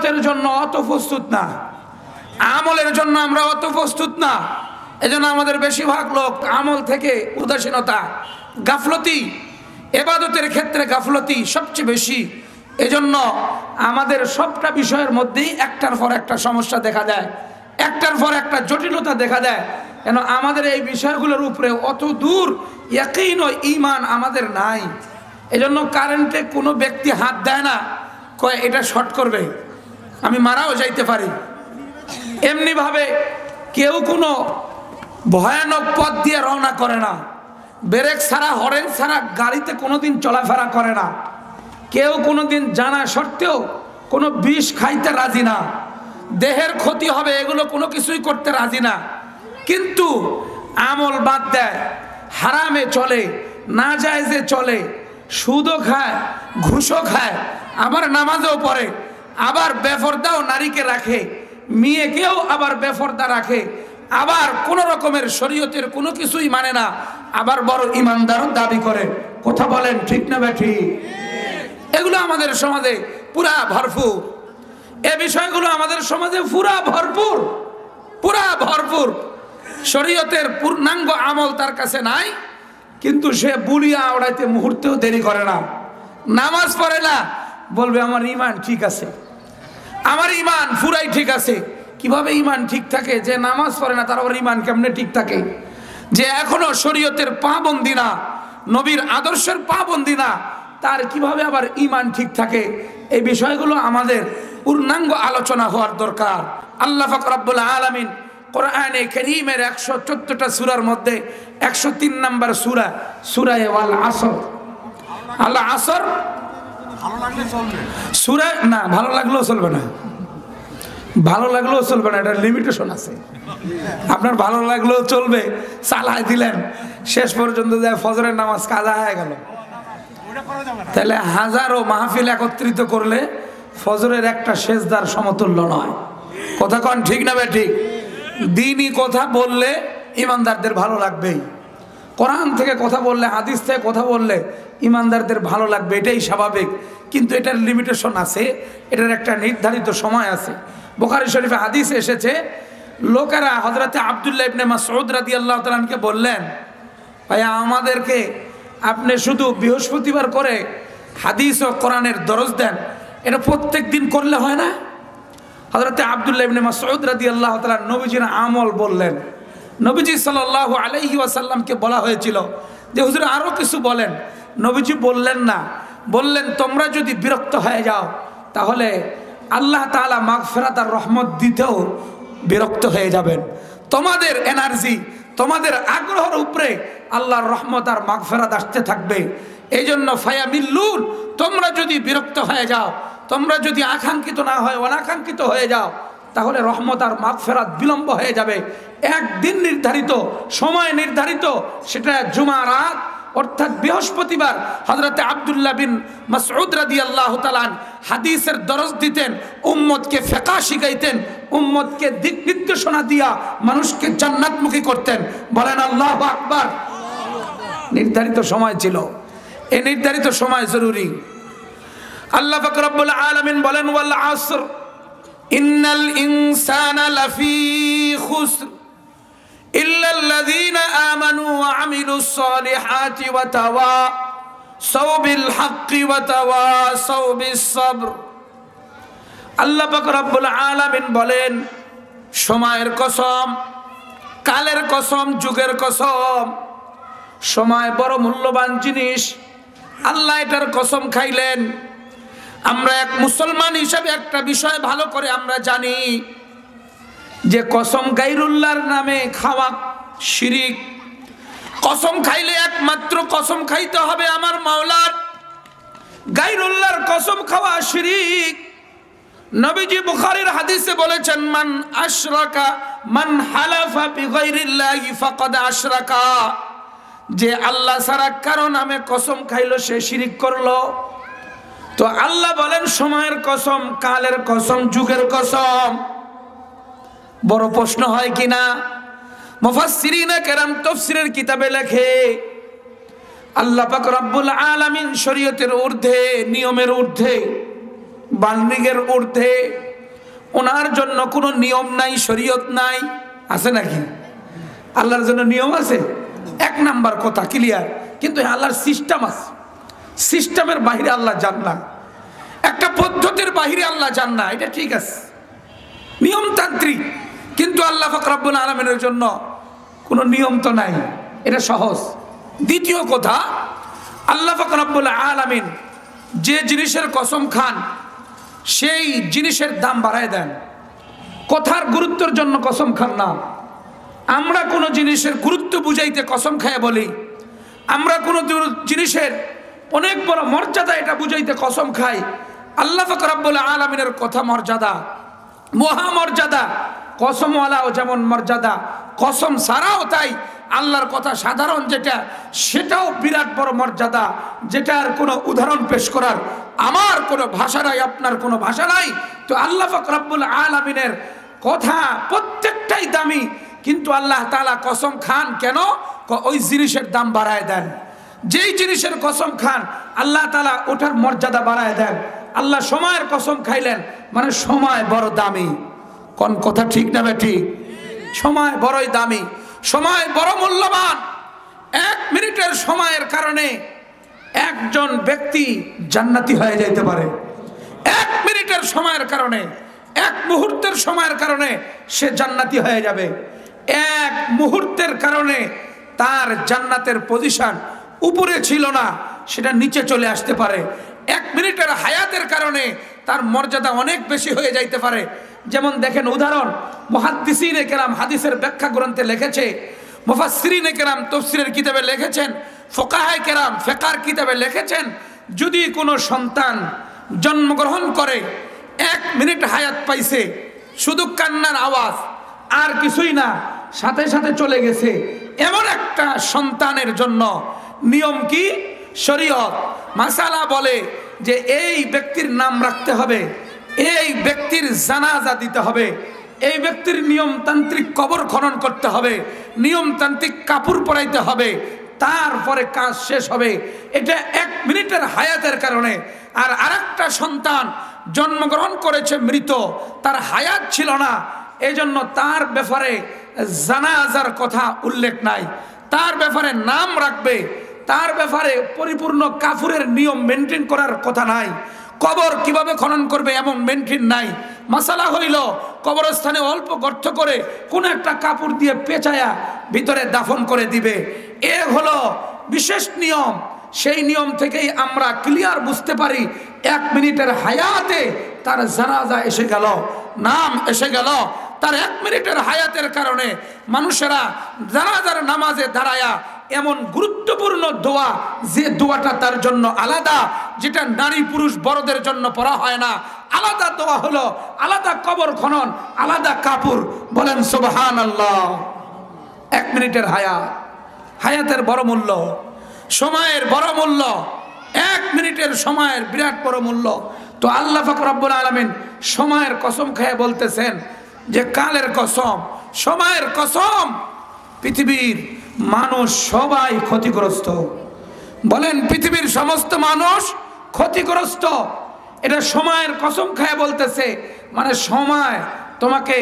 ইবাদতের জন্য অত প্রস্তুত না, আমলের জন্য আমরা অত প্রস্তুত না। এজন্য আমাদের বেশিরভাগ লোক আমল থেকে উদাসীনতা, গাফলতি, ইবাদতের ক্ষেত্রে গাফলতি সবচেয়ে বেশি। এজন্য আমাদের সবটা বিষয়ের মধ্যেই একটার পর একটা সমস্যা দেখা দেয়, একটার পর একটা জটিলতা দেখা দেয়। কেন আমাদের এই বিষয়গুলোর উপরে অত দূর ইয়াকিন ও ঈমান আমাদের নাই। এজন্য কারেন্টে কোনো ব্যক্তি হাত দেয় না, কয় এটা শর্ট করবে, আমি মারাও যাইতে পারি। এমনিভাবে কেউ কোনো ভয়ানক পথ দিয়ে রওনা করে না, ব্রেক ছাড়া হরেন ছাড়া গাড়িতে কোনোদিন চলাফেরা করে না। কেউ কোনোদিন জানা সত্ত্বেও কোনো বিষ খাইতে রাজি না, দেহের ক্ষতি হবে এগুলো কোনো কিছুই করতে রাজি না। কিন্তু আমল বাদ দেয়, হারামে চলে, না জায়েজে চলে, সুদও খায়, ঘুষও খায়, আবার নামাজও পড়ে, আবার বেপরদাও নারীকে রাখে, মেয়েকেও আবার বেপরদা রাখে, আবার কোন রকমের শরীয়তের কোনো কিছুই মানে না, আবার বড় ইমানদারও দাবি করে। কথা বলেন ঠিক না বেঠি? এগুলো আমাদের সমাজে পুরা ভরপুর, এ বিষয়গুলো আমাদের সমাজে পুরা ভরপুর, পুরা ভরপুর। শরীয়তের পূর্ণাঙ্গ আমল তার কাছে নাই, কিন্তু সে বুলিয়া ওড়াইতে মুহূর্তেও দেরি করে না। নামাজ পড়ে না, বলবে আমার ঈমান ঠিক আছে, আমার ঈমান পুরাই ঠিক আছে। কিভাবে ঈমান ঠিক থাকে? যে নামাজ পড়ে না তার আবার ঈমান কেমনে ঠিক থাকে? যে এখনো শরীয়তের পাবন্দি না, নবীর আদর্শের পাবন্দি না, তার কিভাবে আবার ঈমান ঠিক থাকে? এই বিষয়গুলো আমাদের পূর্ণাঙ্গ আলোচনা হওয়ার দরকার। আল্লাহ পাক রব্বুল আলামিন কোরআনে কারীমের 114টা সূরার মধ্যে 103 নম্বর সূরা, সূরা ওয়াল আসর। আল আসর ভালো লাগলে চলবে, সূরা না ভালো লাগলেও চলবে না, ভালো লাগলেও চলবে না, এটা লিমিটেশন আছে। আপনার ভালো লাগলেও চলবে, চালাই দিলেন, শেষ পর্যন্ত যায় ফজরের নামাজ কাজা হয়ে গেল, তাহলে হাজারো মাহফিল একত্রিত করলে ফজরের একটা সেজদার সমতুল্য নয়। কথা কন ঠিক না বে ঠিক? দ্বীনি কথা বললে ইমানদারদের ভালো লাগবেই, কোরআন থেকে কথা বললে, হাদিস থেকে কথা বললে ইমানদারদের ভালো লাগবে, এটাই স্বাভাবিক। কিন্তু এটার লিমিটেশন আছে, এটার একটা নির্ধারিত সময় আছে। বুখারী শরীফে হাদিস এসেছে, লোকেরা হযরতে আব্দুল্লাহ ইবনে মাসউদ রাদিয়াল্লাহু তাআলা আনহু বললেন, ভাইয়া আমাদেরকে আপনি শুধু বৃহস্পতিবার করে হাদিস ও কোরআনের দরস দেন, এটা প্রত্যেক দিন করলে হয় না? হযরতে আব্দুল্লাহ ইবনে মাসউদ রাদিয়াল্লাহু তাআলা নবীজির আমল বললেন। নবীজি সাল্লাল্লাহু আলাইহি ওয়াসাল্লামকে বলা হয়েছিল যে হুজুর আরো কিছু বলেন, নবীজি বললেন না, বললেন তোমরা যদি বিরক্ত হয়ে যাও তাহলে আল্লাহ তাআলা মাগফিরাত আর রহমত দিতেও বিরক্ত হয়ে যাবেন। তোমাদের এনার্জি, তোমাদের আগ্রহের উপরে আল্লাহর রহমত আর মাগফিরাত আসতে থাকবে। এই জন্য ফায়ামিল্লুন, তোমরা যদি বিরক্ত হয়ে যাও, তোমরা যদি আকাঙ্ক্ষিত না হয় অনাকাঙ্ক্ষিত হয়ে যাও, তাহলে রহমত আর মাগফিরাত বিলম্ব হয়ে যাবে। একদিন নির্ধারিত, সময় নির্ধারিত, সেটা জুমার রাত অর্থাৎ বৃহস্পতিবার। হযরতে আব্দুল্লাহ বিন মাসউদ রাদিয়াল্লাহু তাআলা হাদিসের দরস দিতেন, উম্মতকে ফিকহ শিখাইতেন, উম্মতকে দিক নির্দেশনা দিয়া মানুষকে জান্নাতমুখী করতেন। বলেন আল্লাহু আকবার। নির্ধারিত সময় ছিল, এই নির্ধারিত সময় জরুরি। আল্লাহ পাক রব্বুল আলামিন বলেন ওয়াল আসর ইন্নাল ইনসানা লাফি খুসর ইল্লাল্লাযীনা আমানু ওয়া আমিলুস সালিহাতি ওয়া তাওয়াসাউ বিল হাক্কি ওয়া তাওয়াসাউ বিস সাবর। আল্লাহ পাক রব্বুল আলামিন বলেন, সময়ের কসম, কালের কসম, যুগের কসম, সময় বড় মূল্যবান জিনিস, আল্লাহ এটার কসম খাইলেন। আমরা এক মুসলমান হিসাবে একটা বিষয় ভালো করে আমরা জানি যে কসম গায়রুল্লাহর নামে খাওয়া শিরিক। কসম খাইলে একমাত্র কসম খাইতে হবে আমার মাওলার, গায়রুল্লাহর কসম খাওয়া শিরিক। নবীজি বুখারীর হাদিসে বলেছেন, মান আশরাকা মান হালাফা বিগাইরিল্লাহি ফাকাদ আশরাকা, যে আল্লাহ ছাড়া কারো নামে কসম খাইলো সে শিরিক করলো। তো আল্লাহ বলেন সময়ের কসম, কালের কসম, যুগের কসম। বড় প্রশ্ন হয় কিনা, মুফাসসিরিনে কেরাম তাফসীরের কিতাবে লেখে আল্লাহ পাক রব্বুল আলামিন শরীয়তের ঊর্ধ্বে, নিয়মের ঊর্ধ্বে, বাল্মিকের ঊর্ধ্বে ওনার জন্য কোনো নিয়ম নাই, শরীয়ত নাই, আছে নাকি? আল্লাহর জন্য নিয়ম আছে, এক নাম্বার কথা ক্লিয়ার। কিন্তু আল্লাহর সিস্টেম আছে, সিস্টেমের বাইরে আল্লাহ যান না, একটা পদ্ধতির বাইরে আল্লাহ যান না, এটা ঠিক আছে, নিয়মতান্ত্রিক। কিন্তু আল্লাহ পাক রব্বুল আলামিনের জন্য কোনো নিয়ম তো নাই, এটা সহজ। দ্বিতীয় কথা, আল্লাহ পাক রব্বুল আলামিন যে জিনিসের কসম খান সেই জিনিসের দাম বাড়ায় দেন। কথার গুরুত্বের জন্য কসম খান না। আমরা কোনো জিনিসের গুরুত্ব বুঝাইতে কসম খায় বলি, আমরা কোনো জিনিসের অনেক বড় মর্যাদা এটা বুঝাইতে কসম খাই। আল্লাহ পাক রব্বুল আলামিনের কথা মর্যাদা, মহামর্যাদা। কসমওয়ালাও যেমন মর্যাদা, কসম ছাড়াও তাই। আল্লাহর কথা সাধারণ যেটা, সেটাও বিরাট বড় মর্যাদা, যেটার কোনো উদাহরণ পেশ করার আমার কোনো ভাষা নাই, আপনার কোনো ভাষা নাই। তো আল্লাহ পাক রব্বুল আলামিনের কথা প্রত্যেকটাই দামি, কিন্তু আল্লাহ তাআলা কসম খান কেন? ওই জিনিসের দাম বাড়ায় দেন। যেই জিনিসের কসম খান আল্লাহ তাআলা ওটার মর্যাদা বাড়ায় দেন। আল্লাহ সময়ের কসম খাইলেন, মানে সময় বড় দামি। কোন কথা ঠিক না বেঠিক? সময় বড়ই দামি, সময় বড় মূল্যবান। 1 মিনিটের সময়ের কারণে একজন ব্যক্তি জান্নাতি হয়ে যেতে পারে। 1 মিনিটের সময়ের কারণে, 1 মুহূর্তের সময়ের কারণে সে জান্নাতি হয়ে যাবে। 1 মুহূর্তের কারণে তার জান্নাতের পজিশন উপরে ছিল না, সেটা নিচে চলে আসতে পারে। 1 মিনিটের হায়াতের কারণে তার মর্যাদা অনেক বেশি হয়ে যাইতে পারে। যেমন দেখেন উদাহরণ, মুহাদ্দিসিনে কেরাম হাদিসের ব্যাখ্যা গ্রন্থে লিখেছে, মুফাসসিরিনে কেরাম তাফসীরের কিতাবে লিখেছেন, ফুকাহায়ে কেরাম ফিকহের কিতাবে লিখেছেন, যদি কোনো সন্তান জন্মগ্রহণ করে 1 মিনিট হায়াত পাইছে, শুধু কান্নার আওয়াজ আর কিছুই না, সাথে সাথে চলে গেছে, এমন একটা সন্তানের জন্য নিয়ম কি? শরীয়ত মাসালা বলে যে এই ব্যক্তির নাম রাখতে হবে, এই ব্যক্তির জানাজা দিতে হবে, এই ব্যক্তির নিয়মতান্ত্রিক কবর খনন করতে হবে, নিয়মতান্ত্রিক কাপড় পরাইতে হবে, তারপরে কাজ শেষ হবে। এটা 1 মিনিটের হায়াতের কারণে। আর আরেকটা সন্তান জন্মগ্রহণ করেছে মৃত, তার হায়াত ছিল না, এজন্য তার ব্যাপারে জানাজার কথা উল্লেখ নাই, তার ব্যাপারে নাম রাখবে, তার ব্যাপারে পরিপূর্ণ কাফুরের নিয়ম মেনটেন করার কথা নাই, কবর কিভাবে খনন করবে এমন মেনটেন নাই। মাসালা হইল কবরস্থানে অল্প গর্ত করে কোন একটা কাপড় দিয়ে পেঁচায়া ভিতরে দাফন করে দিবে, এ হলো বিশেষ নিয়ম। সেই নিয়ম থেকেই আমরা ক্লিয়ার বুঝতে পারি 1 মিনিটের হায়াতে তার জানাজা এসে গেল, নাম এসে গেল। তার 1 মিনিটের হায়াতের কারণে মানুষেরা জানাজার নামাজে দাঁড়ায়া এমন গুরুত্বপূর্ণ দোয়া, যে দোয়াটা তার জন্য আলাদা, যেটা নারী পুরুষ বড়দের জন্য পড়া হয় না, আলাদা দোয়া হলো, আলাদা কবর খনন, আলাদা কাপড়। বলেন সুবহানাল্লাহ। 1 মিনিটের হায়াত, হায়াতের বড় মূল্য, সময়ের বড় মূল্য, 1 মিনিটের সময়ের বিরাট বড় মূল্য। তো আল্লাহ পাক রব্বুল আলামিন সময়ের কসম খেয়ে বলতেছেন যে কালের কসম, সময়ের কসম, পৃথিবীর মানুষ সবাই ক্ষতিগ্রস্ত। বলেন পৃথিবীর সমস্ত মানুষ ক্ষতিগ্রস্ত, এটা সময়ের কসম খেয়ে বলতেছে। মানে সময় তোমাকে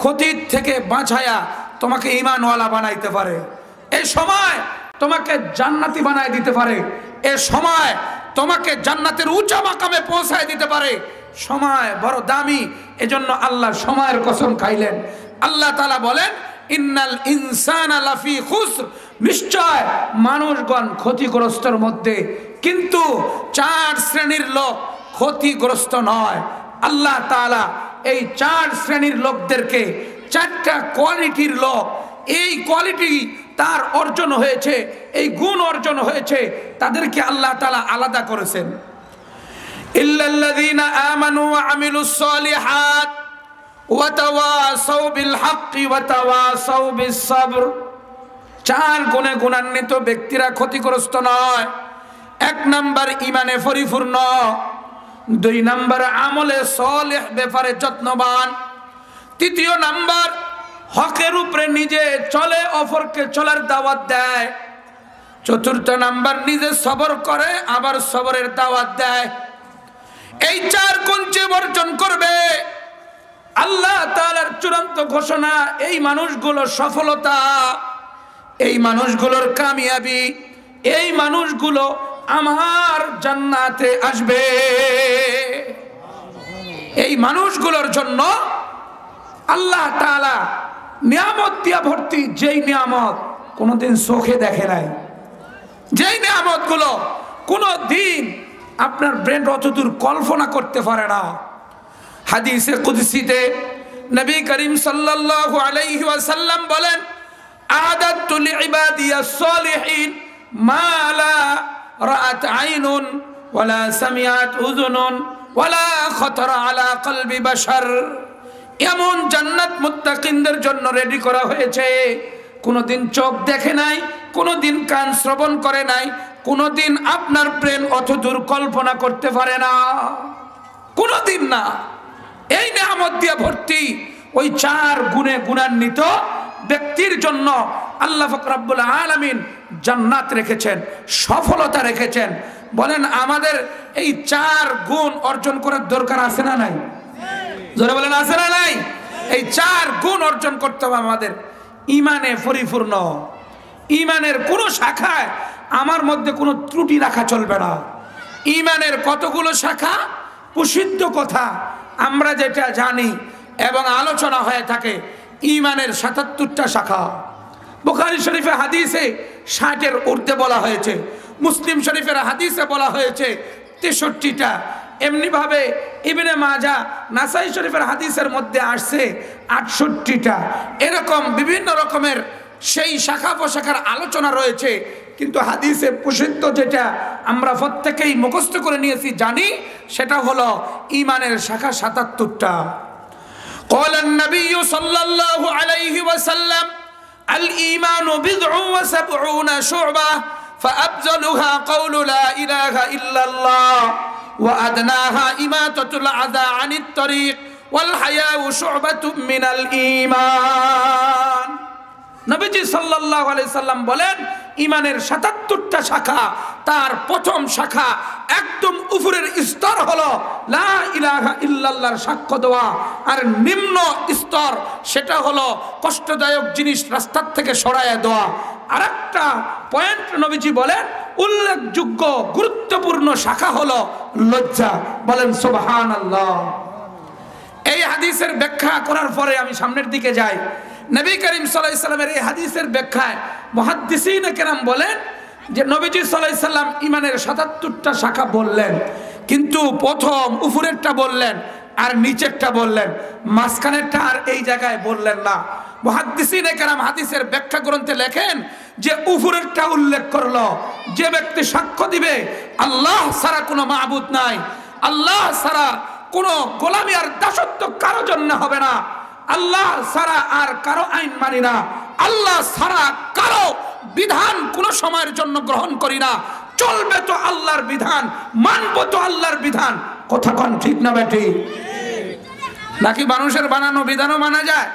ক্ষতির থেকে বাঁচায়া তোমাকে ঈমানওয়ালা বানাইতে পারে, এই সময় তোমাকে জান্নাতি বানায় দিতে পারে, এই সময় তোমাকে জান্নাতের উঁচা মাকামে পৌঁছায় দিতে পারে। সময় বড় দামি, এজন্য আল্লাহ সময়ের কসম খাইলেন। আল্লাহ তাআলা বলেন ইন্নাল ইনসানা লাফি খুসর, নিশ্চয় মানুষগণ ক্ষতিগ্রস্তের মধ্যে, কিন্তু 4 শ্রেণীর লোক ক্ষতিগ্রস্ত নয়। আল্লাহ তাআলা এই 4 শ্রেণীর লোকদেরকে, 4টা কোয়ালিটির লোক, এই কোয়ালিটি তার অর্জন হয়েছে, এই গুণ অর্জন হয়েছে, তাদেরকে আল্লাহ তাআলা আলাদা করেছেন। ইল্লাল্লাযীনা আমানু ওয়া আমিলুস সালিহাত ওয়া তাওয়াসাউ বিল হাক্কি ওয়া তাওয়াসাউ বিস সাবর। 4 গুণে গুণান্বিত ব্যক্তিরা ক্ষতিগ্রস্ত নয়। 1 নাম্বার ঈমানে পরিপূর্ণ, 2 নাম্বার আমলে সালেহ ব্যাপারে যত্নবান, 3 নাম্বার হকের উপরে নিজে চলে, অপরকে চলার দাওয়াত দেয়, 4 নাম্বার নিজে সবর করে আবার সবরের দাওয়াত দেয়। এই 4 গুণ যে অর্জন করবে চূড়ান্ত ঘোষণা, এই মানুষগুলো সফলতা, এই মানুষগুলোর কামিয়াবি, এই মানুষগুলো আমার জান্নাতে আসবে। এই মানুষগুলোর জন্য আল্লাহ তাআলা নিয়ামত দিয়া ভর্তি, যেই নিয়ামত কোনোদিন চোখে দেখে নাই, যেই নিয়ামতগুলো কোনোদিন আপনার ব্রেন অতদূর কল্পনা করতে পারে না। হাদিসে কুদসিতে নবী করিম সাল্লাল্লাহু আলাইহি ওয়াসাল্লাম বলেন, আ'দাতু লিইবাদিয়াস সালিহিন মা লা রাআত আইনুন ওয়ালা সামিআত উযুনুন ওয়ালা খাতারা আলা কলবি বাশার। এমন জান্নাত মুত্তাকিনদের জন্য রেডি করা হয়েছে, কোনোদিন চোখ দেখে নাই, কোনোদিন কান শ্রবণ করে নাই, কোনোদিন আপনার ব্রেন অতদূর কল্পনা করতে পারে না, কোনোদিন না। এই নিয়ামত দিয়ে ভর্তি ওই 4 গুণে গুণান্বিত ব্যক্তির জন্য আল্লাহ পাক রব্বুল আলামিন জান্নাত রেখেছেন, সফলতা রেখেছেন। বলেন, আমাদের এই 4 গুণ অর্জন করার দরকার আছে না নাই? জোরে বলেন, আছে না নাই? এই 4 গুণ অর্জন করতে হবে আমাদের। ইমানে পরিপূর্ণ, ইমানের কোনো শাখায় আমার মধ্যে কোনো ত্রুটি রাখা চলবে না। ইমানের কতগুলো শাখা, প্রসিদ্ধ কথা আমরা যেটা জানি এবং আলোচনা হয়ে থাকে, ইমানের 77টা শাখা। বুখারী শরীফের হাদিসে 60-এর ঊর্ধ্বে বলা হয়েছে, মুসলিম শরীফের হাদিসে বলা হয়েছে 63টা। এমনি ভাবে ইবনে মাজাহ, নাসাই শরীফের হাদিসের মধ্যে আসছে 68টা। এরকম বিভিন্ন রকমের সেই শাখা প্রশাখার আলোচনা রয়েছে, কিন্তু হাদিসে প্রসিদ্ধ যেটা আমরা প্রত্যেকেই মুখস্থ করে নিয়েছি, জানি, সেটা হলো ইমানের শাখা 77টা। قال النبي صلى الله عليه وسلم الإيمان بضع وسبعون شعبة فأفضلها قول لا إله إلا الله وأدناها إماتة الأذى عن الطريق والحياء شعبة من الإيمان। নবীজি সাল্লাল্লাহু আলাইহি সাল্লাম বলেন, ইমানের 77টা শাখা, তার প্রথম শাখা একদম উপরের স্তর হলো লা ইলাহা ইল্লাল্লাহর সাক্ষ্য দেওয়া, আর নিম্ন স্তর সেটা হলো কষ্টদায়ক জিনিস রাস্তার থেকে সরাইয়া দেওয়া। আরেকটা পয়েন্ট নবীজি বলেন, উল্লেখযোগ্য গুরুত্বপূর্ণ শাখা হলো লজ্জা। বলেন সুবহানাল্লাহ। এই হাদিসের ব্যাখ্যা করার পরে আমি সামনের দিকে যাই। নবী করিম সাল্লাল্লাহু আলাইহি সাল্লামের এই হাদিসের ব্যাখ্যায় মুহাদ্দিসিনে কেরাম বলেন যে নবীজি সাল্লাল্লাহু আলাইহি সাল্লাম ইমানের 77টা শাখা বললেন, কিন্তু প্রথম উপরেরটা বললেন আর নিচেরটা বললেন, মাঝখানেরটা আর এই জায়গায় বললেন না। মুহাদ্দিসিনে কেরাম হাদিসের ব্যাখ্যা গ্রন্থে লেখেন যে উপরেরটা উল্লেখ করলো, যে ব্যক্তি সাক্ষ্য দিবে আল্লাহ ছাড়া কোনো মাবুদ নাই, আল্লাহ ছাড়া কোনো গোলামি আর দাসত্ব কারো জন্য হবে না, আল্লাহ ছাড়া আর কারো আইন মানি না, আল্লাহ ছাড়া কারো বিধান কোনো সময়ের জন্য গ্রহণ করি না, চলবে তো আল্লাহর বিধান, মানবো তো আল্লাহর বিধান। কথা কোন ঠিক না বেটি? নাকি মানুষের বানানো বিধানও মানা যায়?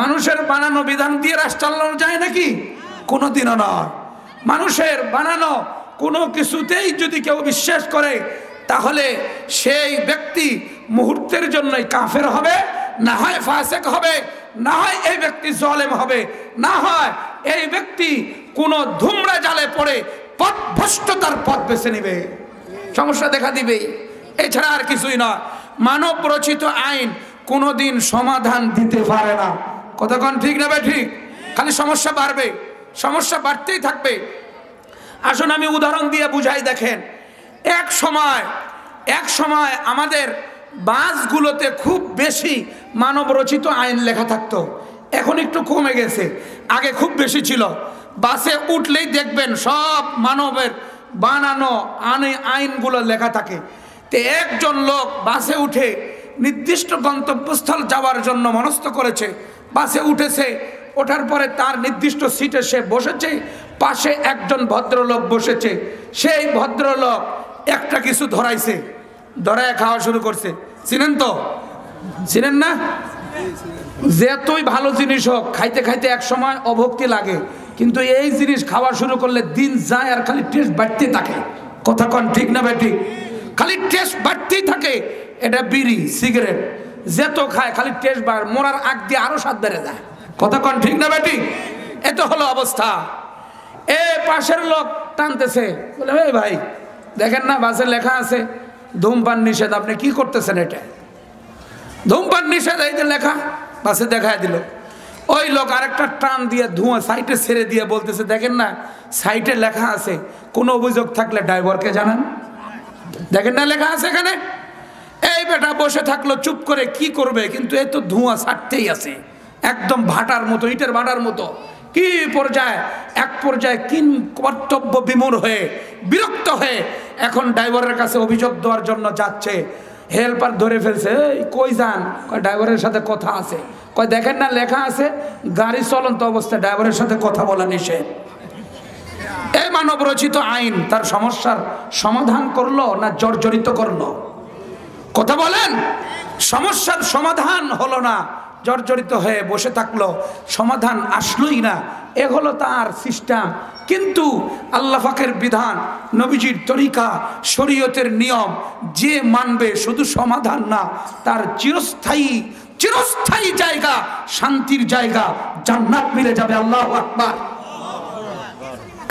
মানুষের বানানো বিধান দিয়ে রাষ্ট্র চালানো যায় নাকি? কোনোদিনও নয়। মানুষের বানানো কোনো কিছুতেই যদি কেউ বিশ্বাস করে, তাহলে সেই ব্যক্তি মুহূর্তের জন্যই কাফের হবে, না হয় ফাসিক হবে, না হয় এই ব্যক্তি জালেম হবে, না হয় এই ব্যক্তি কোনো ধুমরা জালে পড়ে পথভ্রষ্টতার পথ বেছে নেবে, সমস্যা দেখা দিবে। এছাড়া আর কিছুই না। মানব রচিত আইন কোনোদিন সমাধান দিতে পারে না। কতক্ষণ ঠিক না ঠিক? খালি সমস্যা বাড়বে, সমস্যা বাড়তেই থাকবে। আসুন আমি উদাহরণ দিয়ে বুঝাই। দেখেন, এক সময় আমাদের বাসগুলোতে খুব বেশি মানব রচিত আইন লেখা থাকতো, এখন একটু কমে গেছে, আগে খুব বেশি ছিল। বাসে উঠলেই দেখবেন সব মানবের বানানো আইনগুলো লেখা থাকে। তো একজন লোক বাসে উঠে নির্দিষ্ট গন্তব্যস্থল যাওয়ার জন্য মনস্থ করেছে, বাসে উঠেছে, ওঠার পরে তার নির্দিষ্ট সিটে সে বসেছে, পাশে একজন ভদ্রলোক বসেছে। সেই ভদ্রলোক একটা কিছু ধরাইছে, ধরায় খাওয়া শুরু করছে। চিনেন তো? চিনেন না? যেতই ভালো জিনিস হোক, খাইতে খাইতে এক সময় অভক্তি লাগে, কিন্তু এই জিনিস খাওয়া শুরু করলে দিন যায় আর খালি টেস্ট বাড়তেই থাকে। কথা কন ঠিক না বেটি? খালি টেস্ট বাড়তেই থাকে। এটা বিড়ি, সিগারেট, যেত খায় খালি টেস্ট বার, মরার আগ দিয়ে আরো স্বাদ বেড়ে যায়। কথা কন ঠিক না বেটি? এত হলো অবস্থা। এ পাশের লোক টানতেছে, বলে এই ভাই দেখেন না বাসে লেখা আছে ধূমপান নিষেধ, আপনি কি করতেছেন? এটা ধূমপান নিষেধ, এই যে লেখা বাসে দেখায় দিল। ওই লোক আরেকটা টান দিয়ে ধোঁয়া সাইডে ছেড়ে দিয়ে বলতেছে, দেখেন না সাইডে লেখা আছে, কোনো অভিযোগ থাকলে ড্রাইভারকে জানান। দেখেন না লেখা আছে এখানে। এই বেটা বসে থাকলো চুপ করে, কি করবে? কিন্তু এ তো ধোঁয়া ছাড়তেই আছে, একদম ভাটার মতো, ইটের ভাটার মতো। কি পর্যায়ে, এক পর্যায়ে কিন কর্তব্য বিমূঢ় হয়ে বিরক্ত হয়ে এখন ড্রাইভারের কাছে অভিযোগ দেওয়ার জন্য যাচ্ছে। হেল্পার ধরে ফেলছে, এই কই যান? কয় ড্রাইভারের সাথে কথা আছে। কয় দেখেন না লেখা আছে গাড়ি চলন্ত অবস্থায় ড্রাইভারের সাথে কথা বলা নিষেধ। এই মানব রচিত আইন তার সমস্যার সমাধান করলো না জর্জরিত করলো? কথা বলেন। সমস্যার সমাধান হলো না, জর্জরিত হয়ে বসে থাকলো, সমাধান আসলোই না। এ হলো তার সিস্টেম। কিন্তু আল্লাহ পাকের বিধান, নবীজির তরিকা, শরীয়তের নিয়ম যে মানবে, শুধু সমাধান না, তার চিরস্থায়ী জায়গা, শান্তির জায়গা, জান্নাত মিলে যাবে। আল্লাহু আকবার।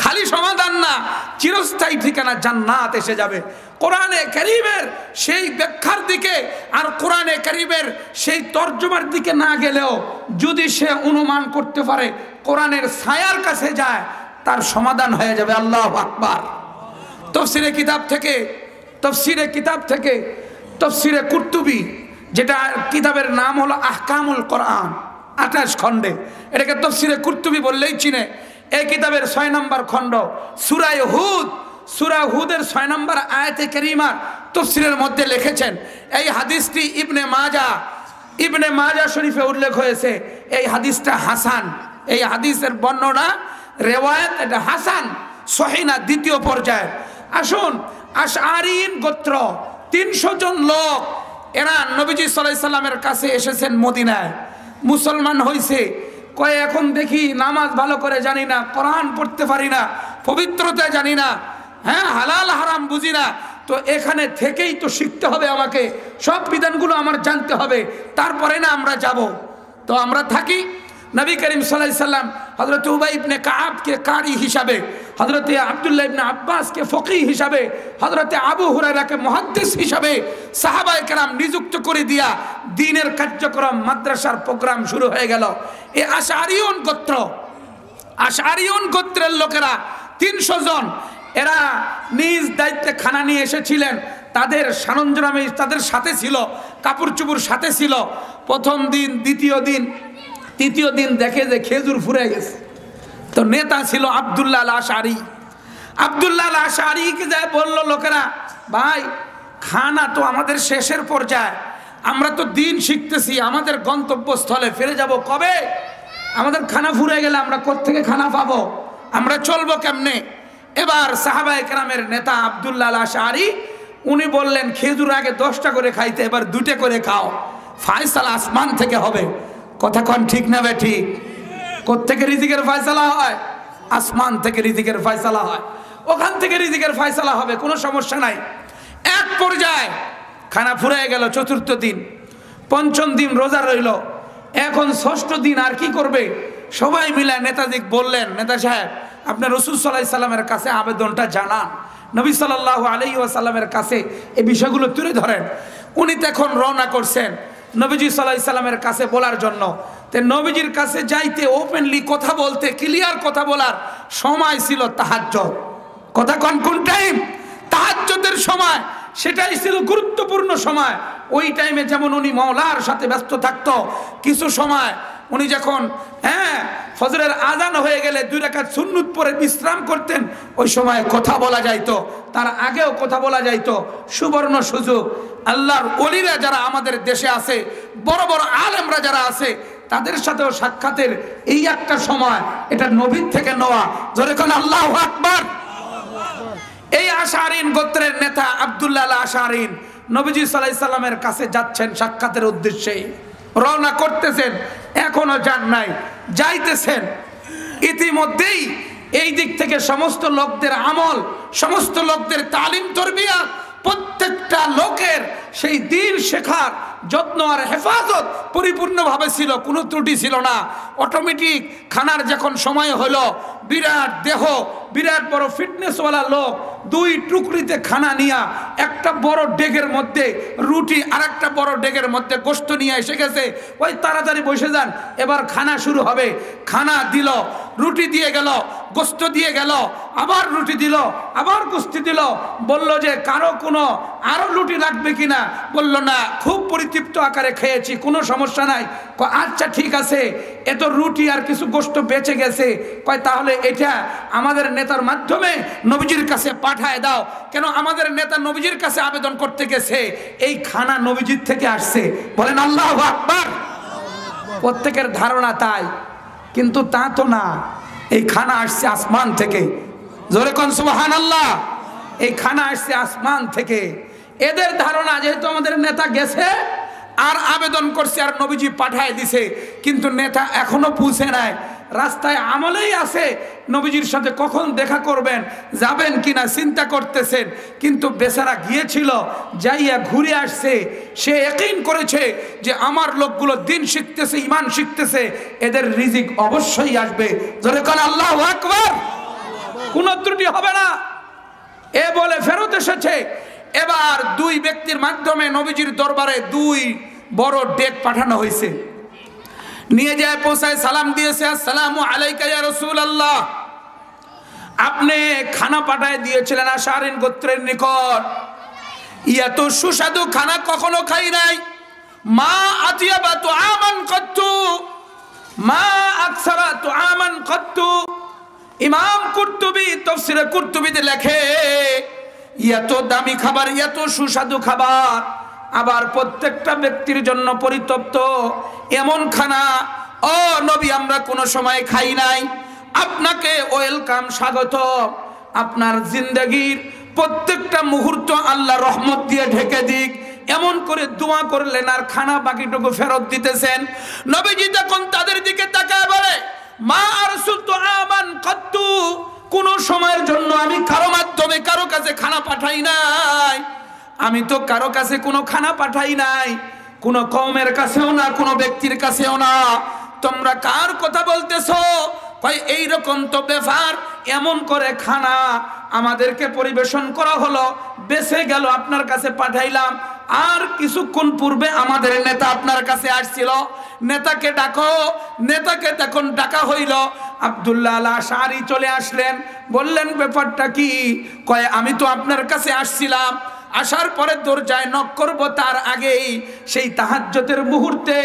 খালি সমাধান না, চিরস্থায়ী ঠিকানা জান্নাত এসে যাবে। কোরআনে কারীমের সেই ব্যাখ্যার দিকে আর কোরআনে কারীমের সেই তর্জমার দিকে না গেলেও যদি সে অনুমান করতে পারে কোরআনের ছায়ার কাছে যায়, তার সমাধান হয়ে যাবে। আল্লাহু আকবার। তাফসীরে কিতাব থেকে তাফসীরে কুরতুবী, যেটা কিতাবের নাম হলো আহকামুল কোরআন, 28 খণ্ডে, এটাকে তাফসীরে কুরতুবী বললেই চিনে। এই কিতাবের 6 নম্বর খণ্ড সূরা হুদের 6 নম্বর আয়াতে কারীমা তাফসীরের মধ্যে লিখেছেন, এই হাদিসটি ইবনে মাজা শরীফে উল্লেখ হয়েছে। এই হাদিসটা হাসান, এই হাদিসের বর্ণনা রেওয়ায়াত এটা হাসান, সহিহ না, দ্বিতীয় পর্যায়ে। আসুন, আশআরিন গোত্র 300 জন লোক, এরা নবীজি সাল্লাল্লাহু আলাইহি সাল্লামের কাছে এসেছেন মদিনায়, মুসলমান হয়েছে। কয় এখন দেখি নামাজ ভালো করে জানি না, কোরআন পড়তে পারি না, পবিত্রতা জানি না, হ্যাঁ হালাল হারাম বুঝি না, তো এখানে থেকেই তো শিখতে হবে আমাকে, সব বিধানগুলো আমার জানতে হবে, তারপরে না আমরা যাব। তো আমরা থাকি। নবী করিম সাল্লাল্লাহু আলাইহি সাল্লাম হযরত উবাই ইবনে কাআবকে কারি হিসাবে, হযরত আব্দুল্লাহ ইবনে আব্বাসকে ফকিহ হিসাবে, হযরত আবু হুরায়রাকে মুহাদ্দিস হিসাবে সাহাবায়ে কেরাম নিযুক্ত করে দিয়া দ্বীনের কার্যক্রম, মাদ্রাসার প্রোগ্রাম শুরু হয়ে গেল। এই আশআরিয়ন গোত্রের লোকেরা 300 জন, এরা নিজ দায়িত্বে খানা নিয়ে এসেছিলেন। তাদের সরঞ্জামে তাদের সাথে ছিল, কাপড় চোপড় সাথে ছিল। প্রথম দিন, দ্বিতীয় দিন, তৃতীয় দিন দেখে যে খেজুর ফুরে গেছে। তো নেতা ছিল আব্দুল্লাহ আল আশআরীকে যায় বলল লোকেরা, ভাই খানা তো আমাদের শেষের পর্যায়ে, আমরা তো দিন শিখতেছি, আমাদের গন্তব্যস্থলে ফিরে যাব কবে? আমাদের খানা ফুরে গেলে আমরা কোত্থেকে খানা পাবো? আমরা চলবো কেমনে? এবার সাহাবায়ে কেরামের নেতা আব্দুল্লাহ আল আশআরী উনি বললেন, খেজুর আগে 10টা করে খাইতে, এবার 2টে করে খাও, ফয়সালা আসমান থেকে হবে। কথা কোন ঠিক না বেঠি? কোত্থেকে রিজিকের ফয়সালা হয়? আসমান থেকে রিজিকের ফয়সালা হয়, ওখান থেকে রিজিকের ফয়সালা হবে, কোনো সমস্যা নাই। এক পর্যায়ে খানা ফুরায় গেল, 4র্থ দিন, 5ম দিন রোজা রইল, এখন 6ষ্ঠ দিন আর কি করবে? সবাই মিলে নেতাজি বললেন, নেতা সাহেব আপনি রাসূল সাল্লাল্লাহু আলাইহি সাল্লামের কাছে আবেদনটা জানান, নবী সাল্লাল্লাহু আলাইহি ওয়াসাল্লামের কাছে এই বিষয়গুলো তুলে ধরেন। উনি তখন রওনা করছেন নবীজি সাল্লাল্লাহু আলাইহি সাল্লামের কাছে বলার জন্য। তে নবীজির কাছে যাইতে, ওপেনলি কথা বলতে, ক্লিয়ার কথা বলার সময় ছিল তাহাজ্জুদ। কথা কোন টাইম? তাহাজ্জুদের সময়, সেটাই ছিল গুরুত্বপূর্ণ সময়। ওই টাইমে যেমন উনি মাওলার সাথে ব্যস্ত থাকতো, কিছু সময় উনি যখন ফজরের আজান হয়ে গেলে 2 রাকাত সুন্নত পড়ে বিশ্রাম করতেন, ওই সময় কথা বলা যাইতো, তার আগেও কথা বলা যাইতো। সুবর্ণ সুযোগ। আল্লাহর ওলিরা যারা আমাদের দেশে আছে, বড় বড় আলেমরা যারা আছে, তাদের সাথেও সাক্ষাতের এই একটা সময়, এটা নবীর থেকে নেওয়া। জোরে কোন আল্লাহু আকবার। এই আশআরিন গোত্রের নেতা আব্দুল্লাহ আল আশআরী নবীজি সাল্লাল্লাহু আলাইহি সাল্লামের কাছে যাচ্ছেন সাক্ষাতের উদ্দেশ্যে, রওনা করতেছেন, এখনো যান নাই, যাইতেছেন। ইতিমধ্যেই এই দিক থেকে সমস্ত লোকদের আমল, সমস্ত লোকদের তালিম তরবিয়ত প্রত্যেকটা লোকের সেই দিন শেখার যত্ন আর হেফাজত পরিপূর্ণভাবে ছিল, কোনো ত্রুটি ছিল না। অটোমেটিক খানার যখন সময় হলো, বিরাট দেহ, বিরাট বড় ফিটনেসওয়ালা লোক দুই টুকরিতে খানা নিয়া একটা বড় ডেগের মধ্যে রুটি আর একটা বড় ডেগের মধ্যে গোশত নিয়ে এসে গেছে। ওই তাড়াতাড়ি বসে যান, এবার খানা শুরু হবে। খানা দিল, রুটি দিয়ে গেল, গোশত দিয়ে গেল, আবার রুটি দিল, আবার গোশত দিল। বলল যে কারো কোনো আরো রুটি লাগবে কিনা? বলল না, খুব পরিতৃপ্ত আকারে খেয়েছি, কোনো সমস্যা নাই। আচ্ছা ঠিক আছে, এত রুটি আর কিছু গোশত বেঁচে গেছে, কয় তাহলে এটা আমাদের নেতার মাধ্যমে নবীজির কাছে পাঠায় দাও। কেন? আমাদের নেতা নবীজির কাছে আবেদন করতে গেছে, এই খানা নবীজির থেকে আসছে। বলেন আল্লাহু আকবার। প্রত্যেকের ধারণা তাই, কিন্তু তা তো না। এই খানা আসছে আসমান থেকে। জোরে কোন সুবহানাল্লাহ। এই খানা আসছে আসমান থেকে। এদের ধারণা যেহেতু আমাদের নেতা গেছে আর আবেদন করছে আর নবীজি পাঠায় দিছে, কিন্তু নেতা এখনো পৌঁছে নাই, রাস্তায় আমলেই আছে। নবীজির সাথে কখন দেখা করবেন, যাবেন কিনা চিন্তা করতেছেন। কিন্তু বেচারা গিয়েছিল, যাইয়া ঘুরে আসছে। সে ইয়াকিন করেছে যে আমার লোকগুলো দিন শিখতেছে, ইমান শিখতেছে, এদের রিজিক অবশ্যই আসবে। জোরে কোন আল্লাহু আকবার। কোনো ত্রুটি হবে না, এ বলে ফেরত এসেছে। এবার দুই ব্যক্তির মাধ্যমে নবীজির দরবারে দুই বড় ডেক পাঠানো হয়েছে। নিয়ে যায় পৌঁছায় সালাম দিয়েছে, আসসালামু আলাইকা ইয়া রাসূলুল্লাহ। আপনি খানা পাঠায় দিয়েছিলেন আশারিন গোত্রের নিকট, এত সুস্বাদু খানা কখনো খাই নাই। মা আতিয়াবা তুআমান কত্তু, মা আকসারা তুআমান কত্তু। ইমাম কুরতুবী তাফসীরে কুরতুবীতে লেখে, এত দামি খাবার, এত সুস্বাদু খাবার, আবার প্রত্যেকটা ব্যক্তির জন্য পরিতপ্ত এমন খানা ও নবী আমরা কোনো সময় খাই নাই। আপনাকে ওয়েলকাম, স্বাগত। আপনার জিন্দেগির প্রত্যেকটা মুহূর্ত আল্লাহ রহমত দিয়ে ঢেকে দিক, এমন করে দোয়া করলেন। আর খানা বাকিটুকু ফেরত দিতেছেন। নবীজি তখন তাদের দিকে তাকায় বলে, মা আরসালতু আমান কত্তু, কোন সময়ের জন্য আমি কারো মাধ্যমে কারো কাছে খানা পাঠাই নাই। আমি তো কারো কাছে কোনো খানা পাঠাই নাই, কোন কওমের কাছেও না, কোনো ব্যক্তির কাছেও না। তোমরা কার কথা বলতেছো? ভাই এইরকম তো ব্যাপার। এমন করে খানা আমাদেরকে পরিবেশন করা হলো, বেঁচে গেল, আপনার কাছে পাঠাইলাম। আর কিছুক্ষণ পূর্বে আমাদের নেতা আপনার কাছে আসছিল, নেতাকে ডাকো। নেতাকে তখন ডাকা হইল। আব্দুল্লাহ আল আশআরী চলে আসলেন, বললেন ব্যাপারটা কি? কয় আমি তো আপনার কাছে আসছিলাম, আসার পরে দরজায় নক করব, তার আগেই সেই তাহাজ্জুদের মুহূর্তে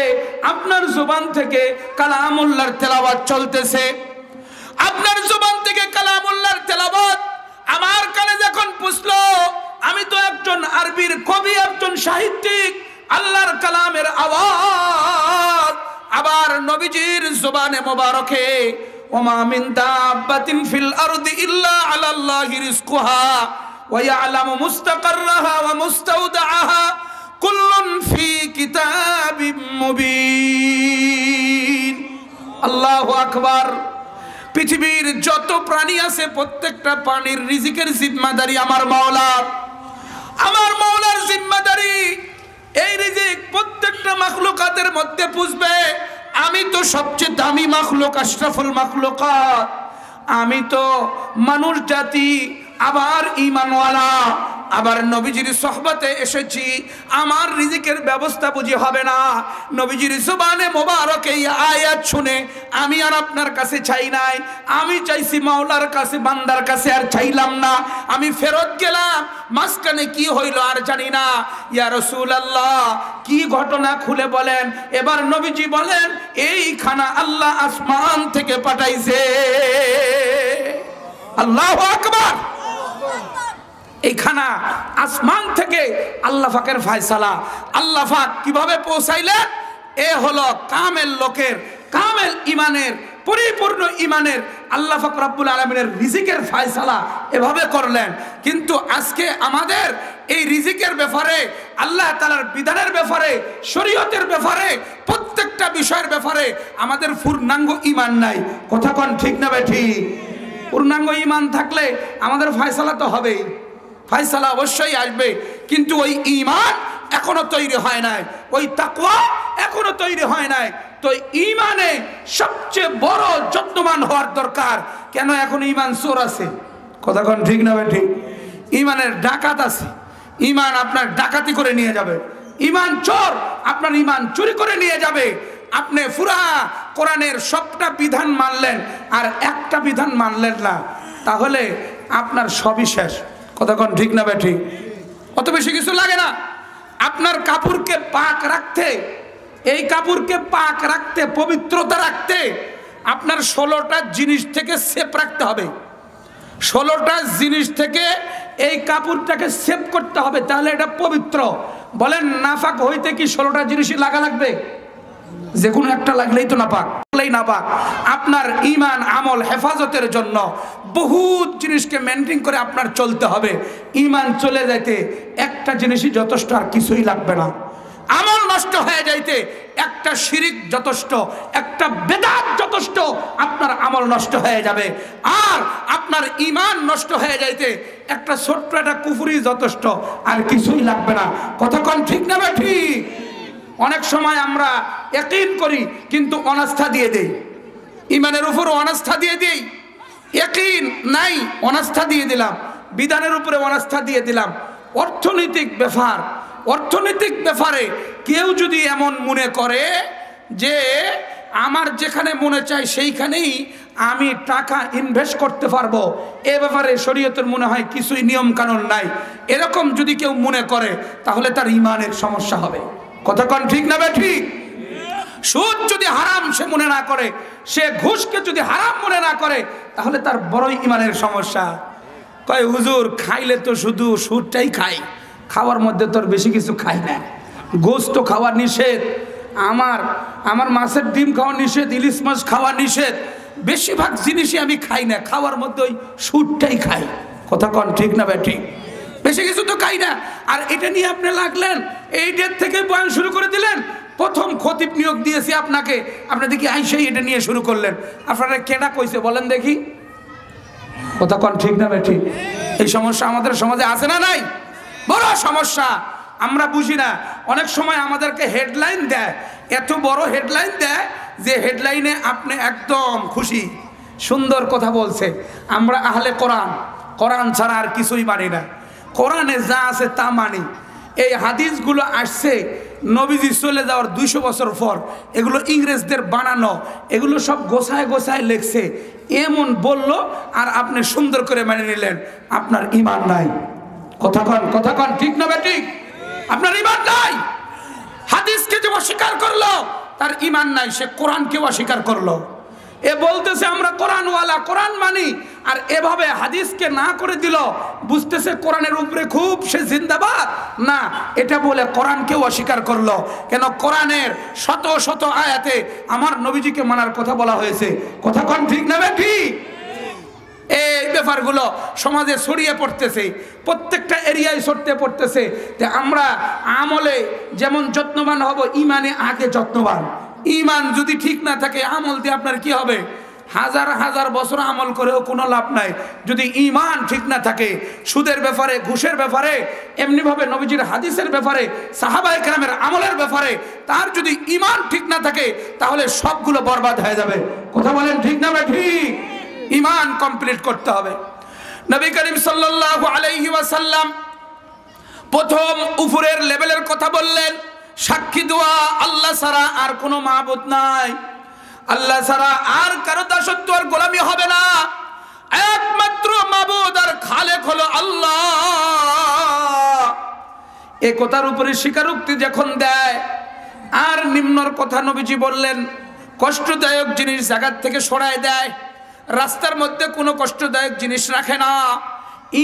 আপনার জবান থেকে কালামুল্লাহর তেলাওয়াত চলতেছে। আপনার জবান থেকে কালামুল্লাহর তেলাওয়াত আমার কানে যখন পৌঁছলো, আমি তো একজন আরবির কবি, একজন সাহিত্যিক, আল্লাহর কালামের আওয়াজ। আবার নবীজির জবানে মোবারকে, ওমা মিন দাব্বাতিন ফিল আরদি ইল্লা আলাল্লাহি রিজকুহা ওয়া ইয়ালামু মুস্তাকাররাহা ওয়া মুস্তাওদাআহা কুল্লুন ফি কিতাবিম মুবিন। আল্লাহু আকবার। পৃথিবীর যত প্রাণী আছে প্রত্যেকটা প্রাণীর রিজিকের জিম্মাদারি আমার মাওলার। আমার মাওলার জিম্মাদারি। এই রিজিক প্রত্যেকটা মাখলুকাতের মধ্যে পুষবে। আমি তো সবচেয়ে দামি মাখলুক, আশরাফুল মাখলুকাত। আমি তো মানুষ জাতি, আবার ঈমানওয়ালা, আবার নবীজির সোহবতে এসেছি। আমার রিজিকের ব্যবস্থা বুঝি হবে না? নবীজির জবানে মোবারকে এই আয়াত শুনে আমি আর আপনার কাছে চাই নাই, আমি চাইছি মাওলার কাছে, বান্দার কাছে আর চাইলাম না। আমি ফেরত গেলাম, মাঝখানে কি হইল আর জানি না। ইয়া রাসূলুল্লাহ, কি ঘটনা খুলে বলেন। এবার নবীজি বলেন, এই খানা আল্লাহ আসমান থেকে পাঠাইছে। আল্লাহু আকবার। এই খানা আসমান থেকে আল্লাহ পাকের ফয়সালা। আল্লাহ পাক কিভাবে পৌঁছাইলেন? এ হলো কামেল লোকের, কামেল ইমানের, পরিপূর্ণ ইমানের আল্লাহ পাক রব্বুল আলামিনের রিজিকের ফয়সালা এভাবে করলেন। কিন্তু আজকে আমাদের এই রিজিকের ব্যাপারে, আল্লাহ তাআলার বিধানের ব্যাপারে, শরীয়তের ব্যাপারে, প্রত্যেকটা বিষয়ের ব্যাপারে আমাদের পূর্ণাঙ্গ ঈমান নাই। কথা কোন ঠিক না বেঠি? পূর্ণাঙ্গ ঈমান থাকলে আমাদের ফয়সালা তো হবেই। ফয়সালা অবশ্যই আসবে, কিন্তু ওই ঈমান এখনো তৈরি হয় নাই, ওই তাকওয়া এখনো তৈরি হয় নাই। তো ঈমানে সবচেয়ে বড় যত্নবান হওয়ার দরকার। কেন? এখন ঈমান চোর আছে, কথা কোন ঠিক না ঠিক? ঈমানের ডাকাত আছে, ঈমান আপনার ডাকাতি করে নিয়ে যাবে। ঈমান চোর আপনার ঈমান চুরি করে নিয়ে যাবে। আপনি পুরা কোরআনের সবটা বিধান মানলেন আর একটা বিধান মানলেন না, তাহলে আপনার সবই শেষ, কথা কোন ঠিক না ঠিক? অত বেশি কিছু লাগে না। আপনার কাপড়কে পাক রাখতে, এই কাপড়কে পাক রাখতে, পবিত্রতা রাখতে আপনার 16টা জিনিস থেকে সেফ রাখতে হবে। 16টা জিনিস থেকে এই কাপড়টাকে সেভ করতে হবে, তাহলে এটা পবিত্র। বলেন নাপাক হইতে কি 16টা জিনিসই লাগা লাগবে? যে কোনো একটা লাগলেই তো নাপাক, নাপাক। আপনার ঈমান আমল হেফাজতের জন্য বহুত জিনিসকে মেনটেন করে আপনার চলতে হবে। ঈমান চলে যাইতে একটা জিনিসই যথেষ্ট, আর কিছুই লাগবে না। আমল নষ্ট হয়ে যাইতে একটা শিরিক যথেষ্ট, একটা বেদাত যথেষ্ট, আপনার আমল নষ্ট হয়ে যাবে। আর আপনার ঈমান নষ্ট হয়ে যাইতে একটা ছোট্ট একটা কুফরি যথেষ্ট, আর কিছুই লাগবে না, কথা কোন ঠিক না ঠিক? অনেক সময় আমরা ইয়াকিন করি কিন্তু অনাস্থা দিয়ে দেই, ঈমানের উপর অনাস্থা দিয়ে দেই। ইয়াকিন নাই, অনাস্থা দিয়ে দিলাম, বিধানের উপরে অনাস্থা দিয়ে দিলাম। অর্থনৈতিক ব্যাপার, অর্থনৈতিক ব্যাপারে কেউ যদি এমন মনে করে যে আমার যেখানে মনে চায় সেইখানেই আমি টাকা ইনভেস্ট করতে পারবো, এ ব্যাপারে শরীয়তের মনে হয় কিছুই নিয়ম কানুন নাই, এরকম যদি কেউ মনে করে তাহলে তার ঈমানের সমস্যা হবে, কথা কোন ঠিক না ঠিক? সুদ যদি হারাম সে মনে না করে, সে ঘুষকে যদি হারাম মনে না করে, তাহলে তার বড়ই ঈমানের সমস্যা। কয় হুজুর খাইলে তো শুধু সুদটাই খাই, খাওয়ার মধ্যে তোর বেশি কিছু খাই না, গোস্ত খাওয়া নিষেধ, আমার মাছের ডিম খাওয়া নিষেধ, ইলিশ মাছ খাওয়া নিষেধ, বেশিরভাগ জিনিসই আমি খাই না, খাওয়ার মধ্যে ওই সুদটাই খাই, কথা কোন ঠিক না ঠিক? বেশি কিছু তো খাই না। আর এটা নিয়ে আপনি লাগলেন, এই ডেট থেকে বয়ান শুরু করে দিলেন, প্রথম খতিব নিয়োগ দিয়েছি আপনাকে, আপনি দেখি আইসাই এটা নিয়ে শুরু করলেন। আপনারা কেনা কইছে বলেন দেখি, কথা কোন ঠিক না ঠিক? এই সমস্যা আমাদের সমাজে আছে না নাই? বড় সমস্যা, আমরা বুঝি না। অনেক সময় আমাদেরকে হেডলাইন দেয়, এত বড় হেডলাইন দেয় যে হেডলাইনে আপনি একদম খুশি, সুন্দর কথা বলছে। আমরা আহলে কোরআন, কোরআন ছাড়া আর কিছুই মানি না, কোরআনে যা আছে তা মানি। এই হাদিসগুলো আসছে নবীজি চলে যাওয়ার 200 বছর পর, এগুলো ইংরেজদের বানানো, এগুলো সব গোছায় গোছায় লেখছে, এমন বলল আর আপনি সুন্দর করে মেনে নিলেন, আপনার ঈমান নাই, কথা কন ঠিক না ঠিক? আপনার ঈমান নাই। হাদিসকে যে অস্বীকার করলো তার ঈমান নাই, সে কোরআনকেও অস্বীকার করলো। এ বলতেছে আমরা কোরআনওয়ালা, কোরআন মানি, আর এভাবে হাদিসকে না করে দিল, বুঝতেছে কোরআনের উপরে খুব সে জিন্দাবাদ না, এটা বলে কোরআনকেও অস্বীকার করলো। কেন? কোরআনের শত শত আয়াতে আমার নবীজিকে মানার কথা বলা হয়েছে, কথা কোন ঠিক না ঠিক? এই ব্যাপারগুলো সমাজে ছড়িয়ে পড়তেছে, প্রত্যেকটা এরিয়ায় ছড়িয়ে পড়তেছে। যে আমরা আমলে যেমন যত্নবান হব, ঈমানে আগে যত্নবান। ঈমান যদি ঠিক না থাকে, আমল দিয়ে আপনার কি হবে? হাজার হাজার বছর আমল করেও কোনো লাভ নাই যদি ঈমান ঠিক না থাকে। সুদের ব্যাপারে, ঘুষের ব্যাপারে, এমনিভাবে নবীজির হাদিসের ব্যাপারে, সাহাবায়ে কেরামের আমলের ব্যাপারে তার যদি ঈমান ঠিক না থাকে, তাহলে সবগুলো বরবাদ হয়ে যাবে, কথা বলেন ঠিক না ঠিক? ঈমান কমপ্লিট করতে হবে। নবী করিম সাল্লাল্লাহু আলাইহি ওয়াসাল্লাম প্রথম উপরের লেভেলের কথা বললেন, সাক্ষী দেওয়া আল্লাহ ছাড়া আর কোনো মাবুদ নাই, আল্লাহ ছাড়া আর কারো দাসত্ব আর গোলামি হবে না, একমাত্র মাবুদ আর খালেক হলো আল্লাহ। এই কথার উপরে স্বীকারোক্তি যখন দেয়, আর নিম্নর কথা নবীজি বললেন, কষ্টদায়ক জিনিস জায়গা থেকে সরায় দেয়, রাস্তার মধ্যে কোনো কষ্টদায়ক জিনিস রাখে না।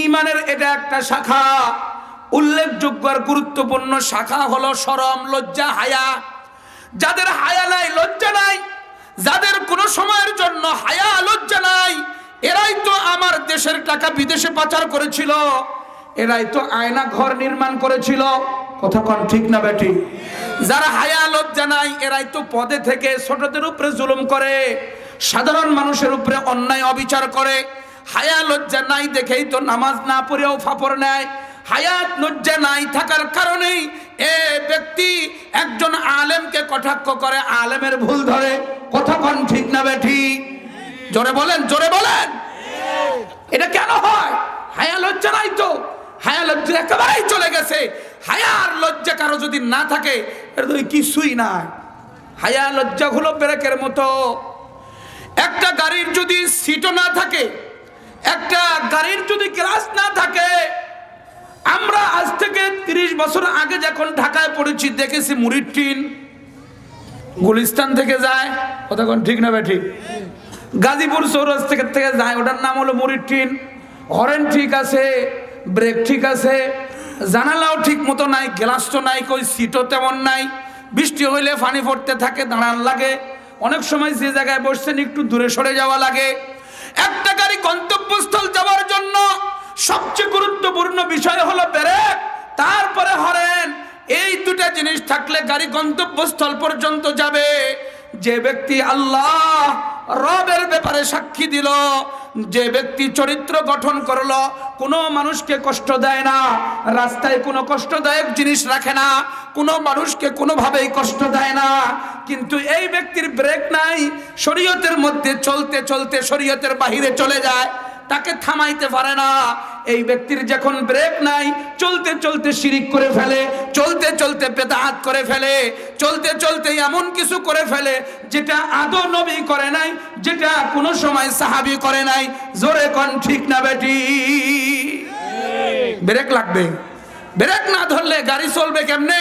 ঈমানের এটা একটা শাখা, উল্লেখযোগ্য আর গুরুত্বপূর্ণ শাখা হলো শরম, লজ্জা, হায়া। যাদের হায়া নাই, লজ্জা নাই, যাদের কোনো সময়ের জন্য হায়া লজ্জা নাই, এরাই তো আমার দেশের টাকা বিদেশে পাচার করেছিল, এরাই তো আয়না ঘর নির্মাণ করেছিল, কথা কোন ঠিক না বেটি? যারা হায়া লজ্জা নাই, এরাই তো পদে থেকে ছোটদের উপরে জুলুম করে, সাধারণ মানুষের উপরে অন্যায় অবিচার করে, হায়া লজ্জা নাই দেখেই তো নামাজ না পড়েও ফাপড় নেয়। হায়াত লজ্জা নাই থাকার কারণেই এ ব্যক্তি একজন আলেমকে কটাক্ষ করে, আলেমের ভুল ধরে। কথা কোন ঠিক না বেঠিক? জোরে বলেন, জোরে বলেন। এটা কেন হয়? হায়া লজ্জা নাই তো, হায়া লজ্জা একেবারেই চলে গেছে। হায়ার লজ্জা কারো যদি না থাকে এটা তো কিছুই নাই। হায়া লজ্জা হলো ব্রেকের মতো। একটা গাড়ির যদি সিটও না থাকে, একটা গাড়ির যদি গ্লাস না থাকে, আমরা আজ থেকে 30 বছর আগে যখন ঢাকায় পড়েছি দেখেছি মুড়ির টিন গুলিস্তান থেকে যায়। কথা কোন ঠিক না বেঠিক? গাজীপুর চৌরাস্তা থেকে যায়, ওটার নাম হলো মুড়ির টিন। হরেন ঠিক আছে, ব্রেক ঠিক আছে, জানালাও ঠিক মতো নাই, গ্লাস তো নাই, কই সিটও তেমন নাই। বৃষ্টি হইলে পানি পড়তে থাকে, দাঁড়ান লাগে। অনেক সময় যে জায়গায় বসছেন একটু দূরে সরে যাওয়া লাগে। একটা গাড়ি গন্তব্যস্থল যাওয়ার জন্য সবচেয়ে গুরুত্বপূর্ণ বিষয় হলো ব্রেক, তারপরে হরেন। এই দুটা জিনিস থাকলে গাড়ি গন্তব্যস্থল পর্যন্ত যাবে। যে ব্যক্তি আল্লাহ রবের ব্যাপারে সাক্ষী দিল, যে ব্যক্তি চরিত্র গঠন করলো, কোনো মানুষকে কষ্ট দেয় না, রাস্তায় কোনো কষ্টদায়ক জিনিস রাখে না, কোনো মানুষকে কোনোভাবেই কষ্ট দেয় না, কিন্তু এই ব্যক্তির ব্রেক নাই, শরীয়তের মধ্যে চলতে চলতে শরীয়তের বাহিরে চলে যায়, তাকে থামাইতে পারে না। এই ব্যক্তির যখন ব্রেক নাই, চলতে চলতে শিরিক করে ফেলে, চলতে চলতে বেদাত করে ফেলে, চলতে চলতে এমন কিছু করে ফেলে যেটা আদৌ নবী করে নাই, যেটা কোনো সময় সাহাবী করে নাই। জোরে কোন ঠিক না বেটি? ব্রেক লাগবে। ব্রেক না ধরলে গাড়ি চলবে কেমনে?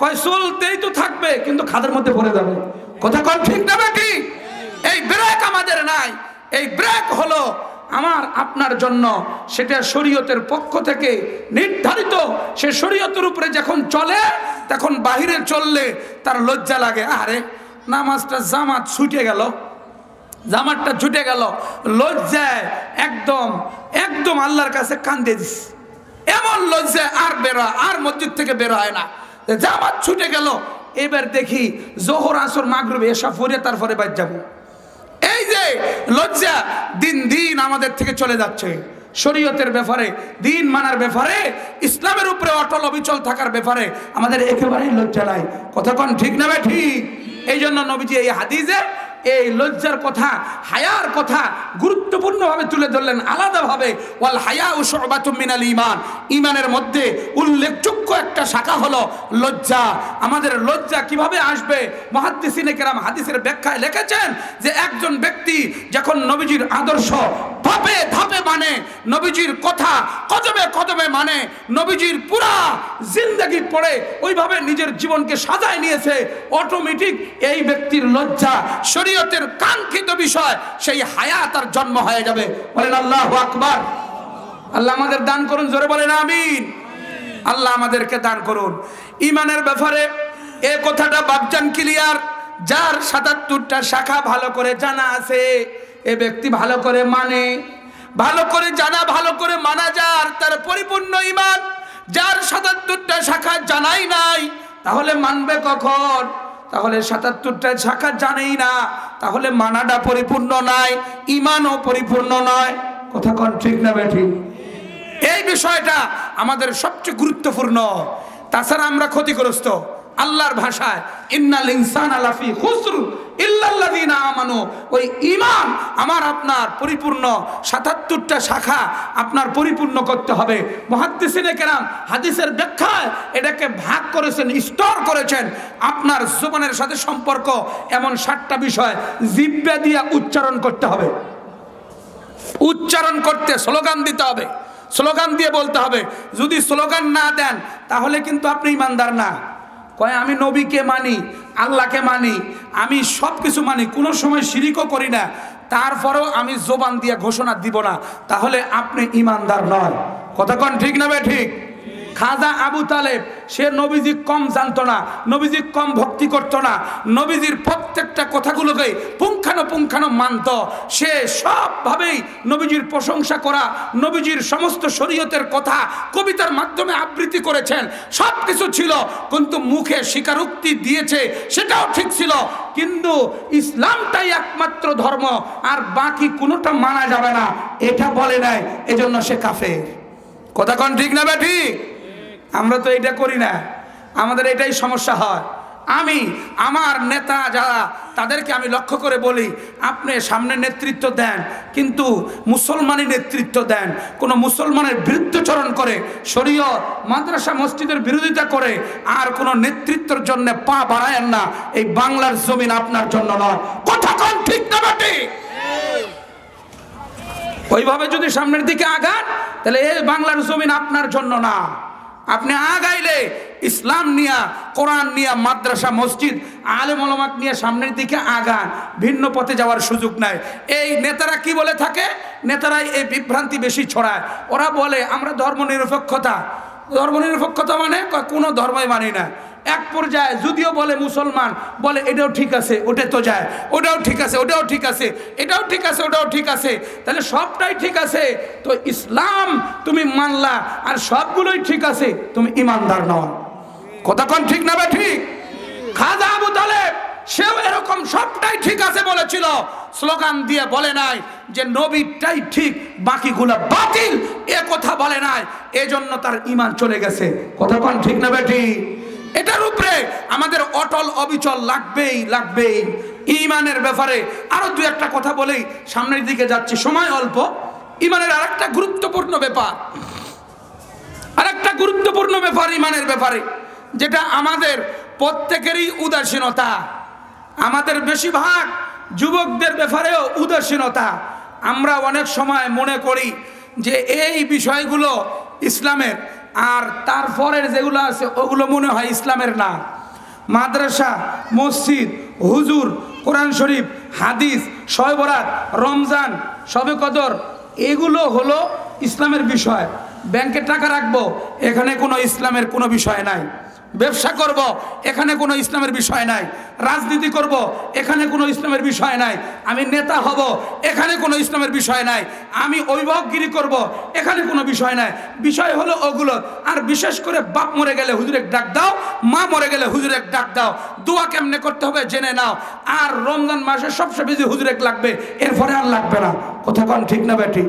কয় চলতেই তো থাকবে কিন্তু খাদের মধ্যে পড়ে যাবে। কথা কোন ঠিক না বেটি? এই ব্রেক আমাদের নাই। এই ব্রেক হলো আমার আপনার জন্য, সেটা শরীয়তের পক্ষ থেকে নির্ধারিত। সে শরীয়তের উপরে যখন চলে তখন বাহিরে চললে তার লজ্জা লাগে। আরে নামাজটা জামাত ছুটে গেল, জামাতটা ছুটে গেল, লজ্জায় একদম একদম আল্লাহর কাছে কান্দে দিস, এমন লজ্জায় আর বেরোয়, আর মসজিদ থেকে বের হয় না। জামাত ছুটে গেল, এবার দেখি জোহর আসর মাগরিব এসা পড়ে তারপরে বাইর যাবো। এই যে লজ্জা দিন দিন আমাদের থেকে চলে যাচ্ছে। শরীয়তের ব্যাপারে, দিন মানার ব্যাপারে, ইসলামের উপরে অটল অবিচল থাকার ব্যাপারে আমাদের একেবারেই লজ্জা নাই। কথা কোন ঠিক না ভাই? ঠিক। এই জন্য নবীজি এই হাদিসে এই লজ্জার কথা, হায়ার কথা গুরুত্বপূর্ণভাবে তুলে ধরলেন আলাদাভাবে। ওয়াল হায়াউ শুবাতুম মিনাল ঈমান, ঈমানের মধ্যে উল্লেখযোগ্য একটা শাখা হলো লজ্জা। আমাদের লজ্জা কিভাবে আসবে? মুহাদ্দিসিনে কেরাম হাদিসের ব্যাখ্যায় লিখেছেন যে একজন ব্যক্তি যখন নবীজির আদর্শ ধাপে ধাপে মানে, নবীজির কথা কদমে কদমে মানে, নবীজির পুরা জিন্দেগি পড়ে ওইভাবে নিজের জীবনকে সাজায় নিয়েছে, অটোমেটিক এই ব্যক্তির লজ্জা শরীয়তের কাঙ্ক্ষিত বিষয়, সেই হায়া তার জন্ম হয়ে যাবে। বলেন আল্লাহু আকবার। আল্লাহ আমাদের দান করুন, জোরে বলেন আমিন। আল্লাহ আমাদেরকে দান করুন। ঈমানের ব্যাপারে এই কথাটা বাপজান ক্লিয়ার। যার ৭৭টা শাখা ভালো করে জানা আছে, এ ব্যক্তি ভালো করে মানে, ভালো করে জানা, ভালো করে মানা, যার তার পরিপূর্ণ ঈমান। যার ৭৭টা শাখা জানাই নাই, তাহলে মানবে কখন? তাহলে ৭৭টা শাখা জানেই না, তাহলে মানাটা পরিপূর্ণ নাই, ঈমানও পরিপূর্ণ নয়। কথা কোন ঠিক না বেঠিক? এই বিষয়টা আমাদের সবচেয়ে গুরুত্বপূর্ণ। তাছাড়া আমরা ক্ষতিগ্রস্ত। আল্লাহর ভাষায় ইন্নাল ইনসানা লাফি খুসর ইল্লাল্লাযিনা আমানু, ওই ঈমান আমার আপনার পরিপূর্ণ, ৭৭টা শাখা আপনার পরিপূর্ণ করতে হবে। মুহাদ্দিসিনে কেরাম হাদিসের ব্যাখ্যায় এটাকে ভাগ করেছেন, স্তর করেছেন। আপনার জীবনের সাথে সম্পর্ক এমন 7টা বিষয় জিহ্বা দিয়ে উচ্চারণ করতে হবে। উচ্চারণ করতে স্লোগান দিতে হবে, স্লোগান দিয়ে বলতে হবে। যদি স্লোগান না দেন তাহলে কিন্তু আপনি ঈমানদার না। কয় আমি নবীকে মানি, আল্লাহকে মানি, আমি সব কিছু মানি, কোনো সময় শিরিকও করি না, তারপরেও আমি জবান দিয়ে ঘোষণা দিব না, তাহলে আপনি ঈমানদার নয়। কথা কোন ঠিক না বে ঠিক? খাজা আবু তালেব সে নবীজি কম জানতো না, নবীজি কম ভক্তি করতো না, নবীজির প্রত্যেকটা কথাগুলোকে পুঙ্খানুপুঙ্খানু মানত। সে সবভাবেই নবীজির প্রশংসা করা, নবীজির সমস্ত শরীয়তের কথা কবিতার মাধ্যমে আবৃত্তি করেছেন, সব কিছু ছিল, কিন্তু মুখে স্বীকারোক্তি দিয়েছে সেটাও ঠিক ছিল, কিন্তু ইসলামটাই একমাত্র ধর্ম আর বাকি কোনোটা মানা যাবে না এটা বলে নাই, এজন্য সে কাফের। কথা কোন ঠিক না ঠিক? আমরা তো এটা করি না, আমাদের এটাই সমস্যা হয়। আমি আমার নেতা যারা তাদেরকে আমি লক্ষ্য করে বলি, আপনি সামনে নেতৃত্ব দেন কিন্তু মুসলমানি নেতৃত্ব দেন, কোনো মুসলমানের বিরুদ্ধচরণ করে, শরীয়ত মাদ্রাসা মসজিদের বিরোধিতা করে আর কোনো নেতৃত্বের জন্য পা বাড়ায়েন না। এই বাংলার জমিন আপনার জন্য নয়। কথা কোন ঠিক না ঠিক? ওইভাবে যদি সামনের দিকে আগান তাহলে এই বাংলার জমিন আপনার জন্য না। আপনি আগাইলে ইসলাম নিয়া, কোরআন নিয়া, মাদ্রাসা মসজিদ আলেম ওলামা নিয়ে সামনের দিকে আগান, ভিন্ন পথে যাওয়ার সুযোগ নাই। এই নেতারা কি বলে থাকে, নেতারাই এই বিভ্রান্তি বেশি ছড়ায়। ওরা বলে আমরা ধর্মনিরপেক্ষতা, ধর্মনিরপেক্ষতা মানে কোনো ধর্মই মানি না। এক পর্যায়ে যদিও বলে মুসলমান, বলে এটাও ঠিক আছে ওটা তো যায়, ওটাও ঠিক আছে ওটাও ঠিক আছে, এটাও ঠিক আছে ওটাও ঠিক আছে, তাহলে সবটাই ঠিক আছে। তো ইসলাম তুমি মানলা আর সবগুলোই ঠিক আছে, তুমি ইমানদার নও। কথা কোন ঠিক না ঠিক? খাজা আবু তালেব সেও এরকম সবটাই ঠিক আছে বলেছিল, স্লোগান দিয়ে বলে নাই যে নবীটাই ঠিক বাকিগুলো বাতিল, এ কথা বলে নাই, এজন্য তার ঈমান চলে গেছে। কথা কোন ঠিক না ঠিক? এটার উপরে আমাদের অটল অবিচল লাগবেই। ঈমানের ব্যাপারে আরো দু একটা কথা বলেই সামনের দিকে যাচ্ছি, সময় অল্প। ঈমানের আরেকটা গুরুত্বপূর্ণ ব্যাপার ঈমানের ব্যাপারে, যেটা আমাদের প্রত্যেকেরই উদাসীনতা, আমাদের বেশিরভাগ যুবকদের ব্যাপারেও উদাসীনতা। আমরা অনেক সময় মনে করি যে এই বিষয়গুলো ইসলামের, আর তারপরের যেগুলো আছে ওগুলো মনে হয় ইসলামের না। মাদ্রাসা, মসজিদ, হুজুর, কোরআন শরীফ, হাদিস, শবে বরাত, রমজান, শবে কদর, এগুলো হলো ইসলামের বিষয়। ব্যাংকে টাকা রাখবো, এখানে কোনো ইসলামের কোনো বিষয় নাই। ব্যবসা করব, এখানে কোনো ইসলামের বিষয় নাই। রাজনীতি করব, এখানে কোনো ইসলামের বিষয় নাই। আমি নেতা হব, এখানে কোনো ইসলামের বিষয় নাই। আমি অভিভাবকগিরি করব, এখানে কোনো বিষয় নাই। বিষয় হলো ওগুলো। আর বিশেষ করে বাপ মরে গেলে হুজুরে ডাক দাও, মা মরে গেলে হুজুরে ডাক দাও, দোয়া কেমনে করতে হবে জেনে নাও। আর রমজান মাসে সবচেয়ে বেশি হুজুরে লাগবে, এরপরে আর লাগবে না। কথা কোন ঠিক না বেটি?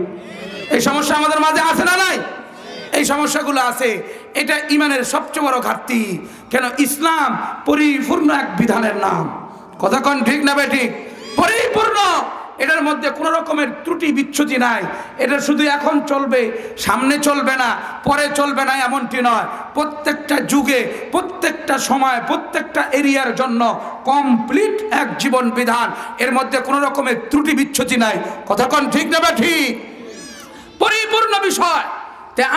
এই সমস্যা আমাদের মাঝে আছে না নাই? এই সমস্যাগুলো আছে। এটা ঈমানের সবচেয়ে বড় ঘাটতি। কেন? ইসলাম পরিপূর্ণ এক বিধানের নাম। কথা কোন ঠিক না বেঠিক? পরিপূর্ণ, এটার মধ্যে কোনো রকমের ত্রুটি বিচ্ছুতি নাই। এটা শুধু এখন চলবে, সামনে চলবে না, পরে চলবে না এমনটি নয়। প্রত্যেকটা যুগে, প্রত্যেকটা সময়, প্রত্যেকটা এরিয়ার জন্য কমপ্লিট এক জীবন বিধান। এর মধ্যে কোনো রকমের ত্রুটি বিচ্ছুতি নাই। কথা কোন ঠিক না বেঠিক? পরিপূর্ণ বিষয়।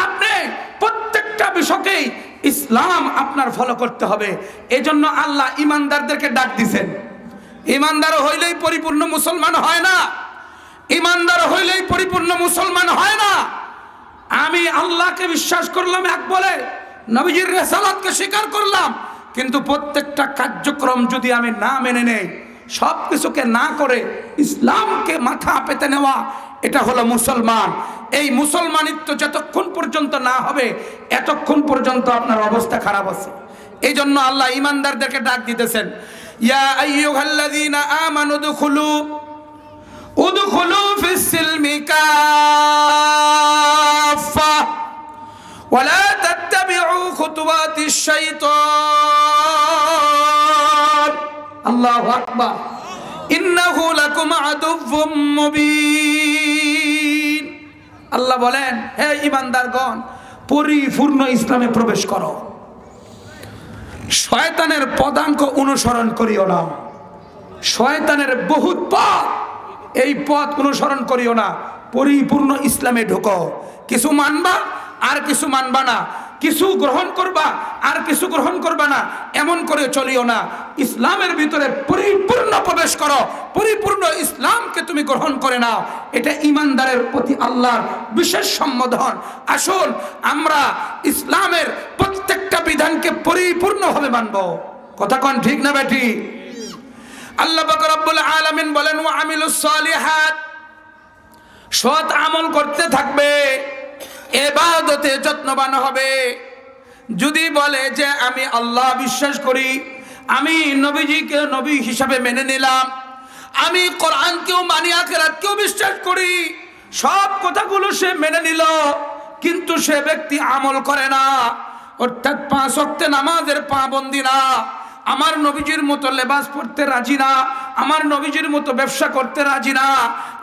আপনি প্রত্যেকটা বিষয়কেই ইসলাম আপনার ফলো করতে হবে। এজন্য আল্লাহ ইমানদারদেরকে ডাক দিছেন। ইমানদার হইলেই পরিপূর্ণ মুসলমান হয় না, ইমানদার হইলেই পরিপূর্ণ মুসলমান হয় না। আমি আল্লাহকে বিশ্বাস করলাম এক বলে, নবীজির রিসালাতকে স্বীকার করলাম, কিন্তু প্রত্যেকটা কার্যক্রম যদি আমি না মেনে নেই, সব কিছুকে না করে ইসলামকে মাথা পেতে নেওয়া, এটা হলো মুসলমান। এই মুসলমানিত্ব যতক্ষণ পর্যন্ত না হবে এতক্ষণ পর্যন্ত আপনার অবস্থা খারাপ আছে। এই জন্য আল্লাহ ইমানদারদেরকে ডাক দিতেছেন, ইয়া আইয়ুহাল্লাযীনা আমানু উদখুলু ফিস-সিলমি কাফা ওয়া লা তাত্তাবিউ খুতুওয়াতিশ শাইতান। আল্লাহু আকবার। ইন্নাহু লাকুম আদুউম মুবিন। আল্লাহ বলেন, হে ঈমানদারগণ, পরিপূর্ণ ইসলামে প্রবেশ করো, শয়তানের পদাঙ্ক অনুসরণ করিও না। শয়তানের বহুত পথ, এই পথ অনুসরণ করিও না। পরিপূর্ণ ইসলামে ঢুকো। কিছু মানবা আর কিছু মানবা না, কিছু গ্রহণ করবা আর কিছু গ্রহণ করবা না, এমন করে চলিও না। ইসলামের ভিতরে পরিপূর্ণ প্রবেশ করো, পরিপূর্ণ ইসলামকে তুমি গ্রহণ করে নাও। এটা ইমানদারের প্রতি আল্লাহর বিশেষ সম্বোধন। আসুন আমরা ইসলামের প্রত্যেকটা বিধানকে পরিপূর্ণভাবে মানব। কথা কোন ঠিক না বেটি? আল্লাহ পাক রব্বুল আলামিন বলেন ওয়া আমিলুস সালিহাত, সৎ আমল করতে থাকবে, ইবাদতে যত্নবান হবে। যদি বলে যে আমি আল্লাহ বিশ্বাস করি, আমি নবীজিকে নবী হিসাবে মেনে নিলাম, আমি কোরআনকেও মানি, আখিরাতকেও বিশ্বাস করি, সব কথাগুলো সে মেনে নিল, কিন্তু সে ব্যক্তি আমল করে না, অর্থাৎ 5 ওয়াক্তে নামাজের পাবন্দি না, আমার নবীজির মতো লেবাস পরতে রাজি না, আমার নবীজির মতো ব্যবসা করতে রাজি না,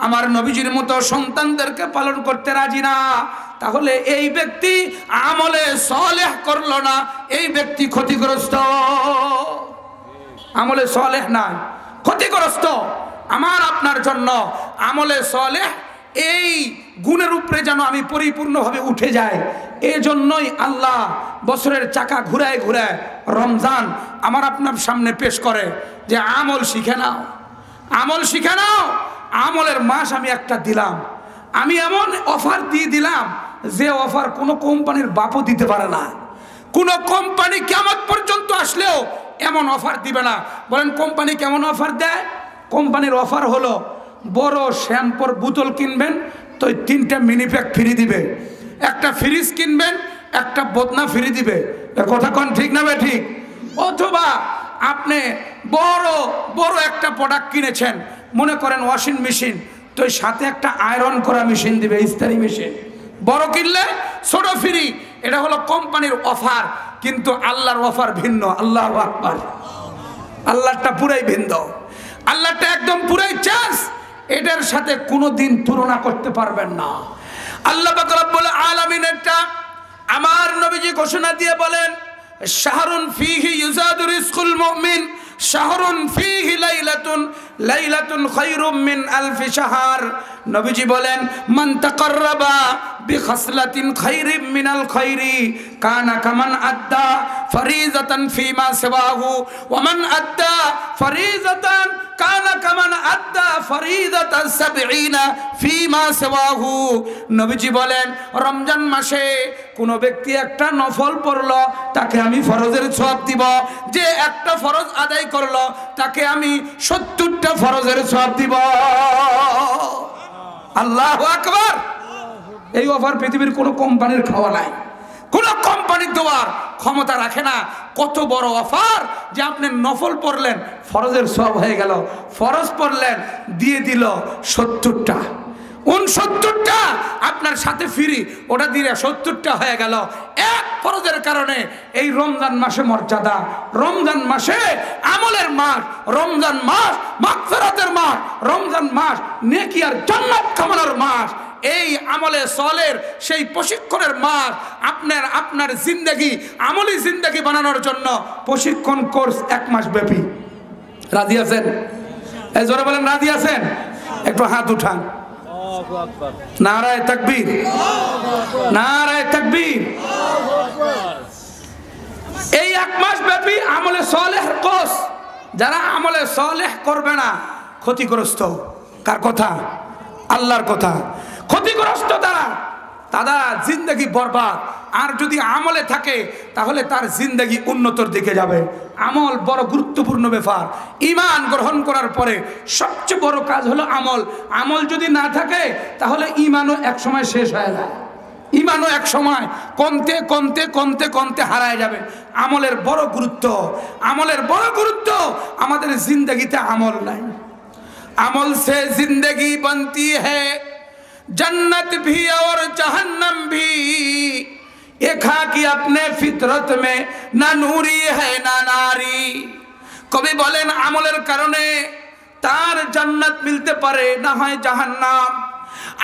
আমার নবীজির মতো সন্তানদেরকে পালন করতে রাজি না, তাহলে এই ব্যক্তি আমলে সালেহ করলো না, এই ব্যক্তি ক্ষতিগ্রস্ত। আমলে সালেহ না, ক্ষতিগ্রস্ত। আমার আপনার জন্য আমলে সালেহ এই গুণের উপরে যেন আমি পরিপূর্ণভাবে উঠে যাই, এই জন্যই আল্লাহ বছরের চাকা ঘুরায় ঘুরায় রমজান আমার আপনার সামনে পেশ করে যে আমল শিখে নাও, আমল শিখে নাও। আমলের মাস আমি একটা দিলাম, আমি এমন অফার দিয়ে দিলাম যে অফার কোনো কোম্পানির বাপও দিতে পারে না। কোনো কোম্পানি কিয়ামত পর্যন্ত আসলেও এমন অফার দিবে না। বলেন কোম্পানি কেমন অফার দেয়? কোম্পানির অফার হলো বড় শ্যাম্পুর বোতল কিনবেন তো 3টা মিনি প্যাক ফ্রি দিবে, একটা ফ্রিজ কিনবেন একটা বোতনা ফ্রি দিবে। কথা কোন ঠিক না ঠিক? অথবা আপনি বড় বড় একটা প্রোডাক্ট কিনেছেন, মনে করেন ওয়াশিং মেশিন, তো সাথে একটা আয়রন করা মেশিন দিবে, ইস্ত্রি মেশিন। বড় কিনলে ছোট ফ্রি, এটা হলো কোম্পানির অফার, কিন্তু আল্লাহর অফার ভিন্ন। আল্লাহু আকবার। আল্লাহটা পুরাই ভিন্ন, আল্লাহটা একদম পুরাই চান্স, এটার সাথে কোনোদিন তুলনা করতে পারবেন না। আল্লাহ পাক রব্বুল আলামিন একটা আমার নবীজি ঘোষণা দিয়ে বলেন শাহরুন ফীহি ইউজাদু রিজকুল মুমিন, শাহরুন ফীহি লাইলাতুন খায়রুম মিন আলফি শাহর। নবীজি বলেন মান তাকাররাবা বিখাসলাতিন খায়রিম মিনাল খায়রি কানা কামান আদ্দা ফরিজাতান ফীমা সিওয়াহু ওয়া মান আদ্দা ফরিজাতান কানা কামান আদ্দা ফরিদাতাস 70 ফীমা সিওয়াহু। নবীজি বলেন রমজান মাসে কোন ব্যক্তি একটা নফল পড়লো তাকে আমি ফরজের সওয়াব দিব, যে একটা ফরজ আদায় করলো তাকে আমি 70টা ফরজের সওয়াব দিব। আল্লাহু আকবার। এই অফার পৃথিবীর কোন কোম্পানির খাওয়া নাই, কোন কোম্পানির দেওয়ার ক্ষমতা রাখে না। কত বড় অফার যে আপনি নফল পড়লেন ফরজের সওয়াব হয়ে গেল, ফরজ পড়লেন দিয়ে দিল 70টা, 69টা আপনার সাথে ফ্রি, ওটা দিয়ে 70টা হয়ে গেল এক ফরজের কারণে। এই রমজান মাসে মর্যাদা, রমজান মাসে আমলের মাস, রমজান মাস মাগফিরাতের মাস, রমজান মাস নেকি আর জান্নাত কামনার মাস। এই আমলে সলের সেই প্রশিক্ষণের মাস। আপনার জিন্দেগি আমলি জিন্দেগি বানানোর জন্য প্রশিক্ষণ কোর্স 1 মাস ব্যাপী। রাজি আছেন? এই জোরে বলেন রাজি আছেন? একটু হাত উঠান। নারায়ে তাকবীর, নারায়ে তাকবীর। এই 1 মাস ব্যাপী আমলে সলেহর কোর্স। যারা আমলে সলেহ করবে না ক্ষতিগ্রস্ত। কার কথা? আল্লাহর কথা। ক্ষতিগ্রস্ত তারা জিন্দগি বরবাদ। আর যদি আমলে থাকে তাহলে তার জিন্দগি উন্নতর দিকে যাবে। আমল বড় গুরুত্বপূর্ণ ব্যাপার। ঈমান গ্রহণ করার পরে সবচেয়ে বড় কাজ হলো আমল। আমল যদি না থাকে তাহলে ঈমানও এক সময় শেষ হয়ে যায়, ঈমানও এক সময় কমতে কমতে কমতে কমতে হারায় যাবে। আমলের বড় গুরুত্ব, আমলের বড় গুরুত্ব। আমাদের জিন্দগিতে আমল নাই। আমল সে জিন্দগি बनती है, जन्नत भी और जहन्नम भी। ये खा कि अपने फितरत में ना नूरी है ना नारी। कवि बोलेन আমলের কারণে তার জান্নাত মিলতে পারে, না হয় জাহান্নাম।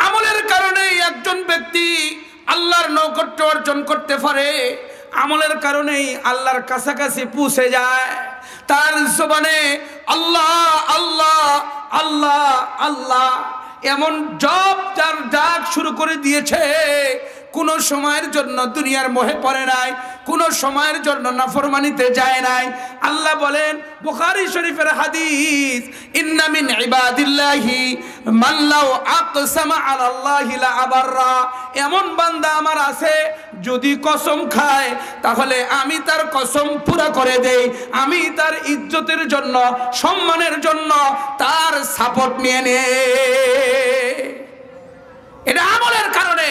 আমলের কারণে একজন ব্যক্তি আল্লাহর নৈকট্য অর্জন করতে পারে, আমলের কারণেই আল্লাহর কাছাকাছি পৌঁছে যায়। তার জবানে আল্লাহ আল্লাহ আল্লাহ আল্লাহ এমন জপ তার ডাক শুরু করে দিয়েছে, কোনো সময়ের জন্য দুনিয়ার মোহে পড়ে নাই, কোনো সময়ের জন্য নাফরমানিতে যায় নাই। আল্লাহ বলেন বুখারী শরীফের হাদিস, ইন্না মিন ইবাদিল্লাহি মান লাউ আকসামা আলাল্লাহি লা আবাররা, এমন বান্দা আমার আছে যদি কসম খায় তাহলে আমি তার কসম পুরা করে দেই, আমি তার ইজ্জতের জন্য সম্মানের জন্য তার সাপোর্ট নিয়ে নে। এটা আমলের কারণে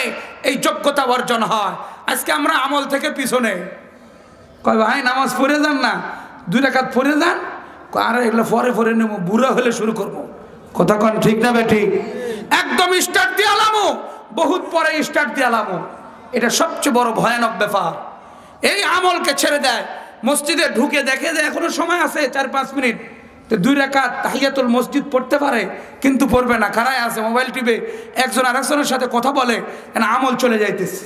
এই যোগ্যতা অর্জন হয়। আজকে আমরা আমল থেকে পিছনে, কয় ভাই নামাজ পড়ে যান না, 2 রাকাত পড়ে যান, আর এগুলো পরে পরে নেব, বুড়া হলে শুরু করবো। কথা কন ঠিক না বেঠিক? একদম স্টার্ট দিয়ে আলামো, বহুত পরে স্টার্ট দিয়ে আলামো। এটা সবচেয়ে বড় ভয়ানক ব্যাপার। এই আমলকে ছেড়ে দেয়, মসজিদে ঢুকে দেখে যে এখনো সময় আছে 4-5 মিনিট, তো 2 রাকাত তাহিয়াতুল মসজিদ পড়তে পারে কিন্তু পড়বে না, খাড়ায় আছে মোবাইল টিপে, একজন আরেকজনের সাথে কথা বলে, আমল চলে যাইতেছে।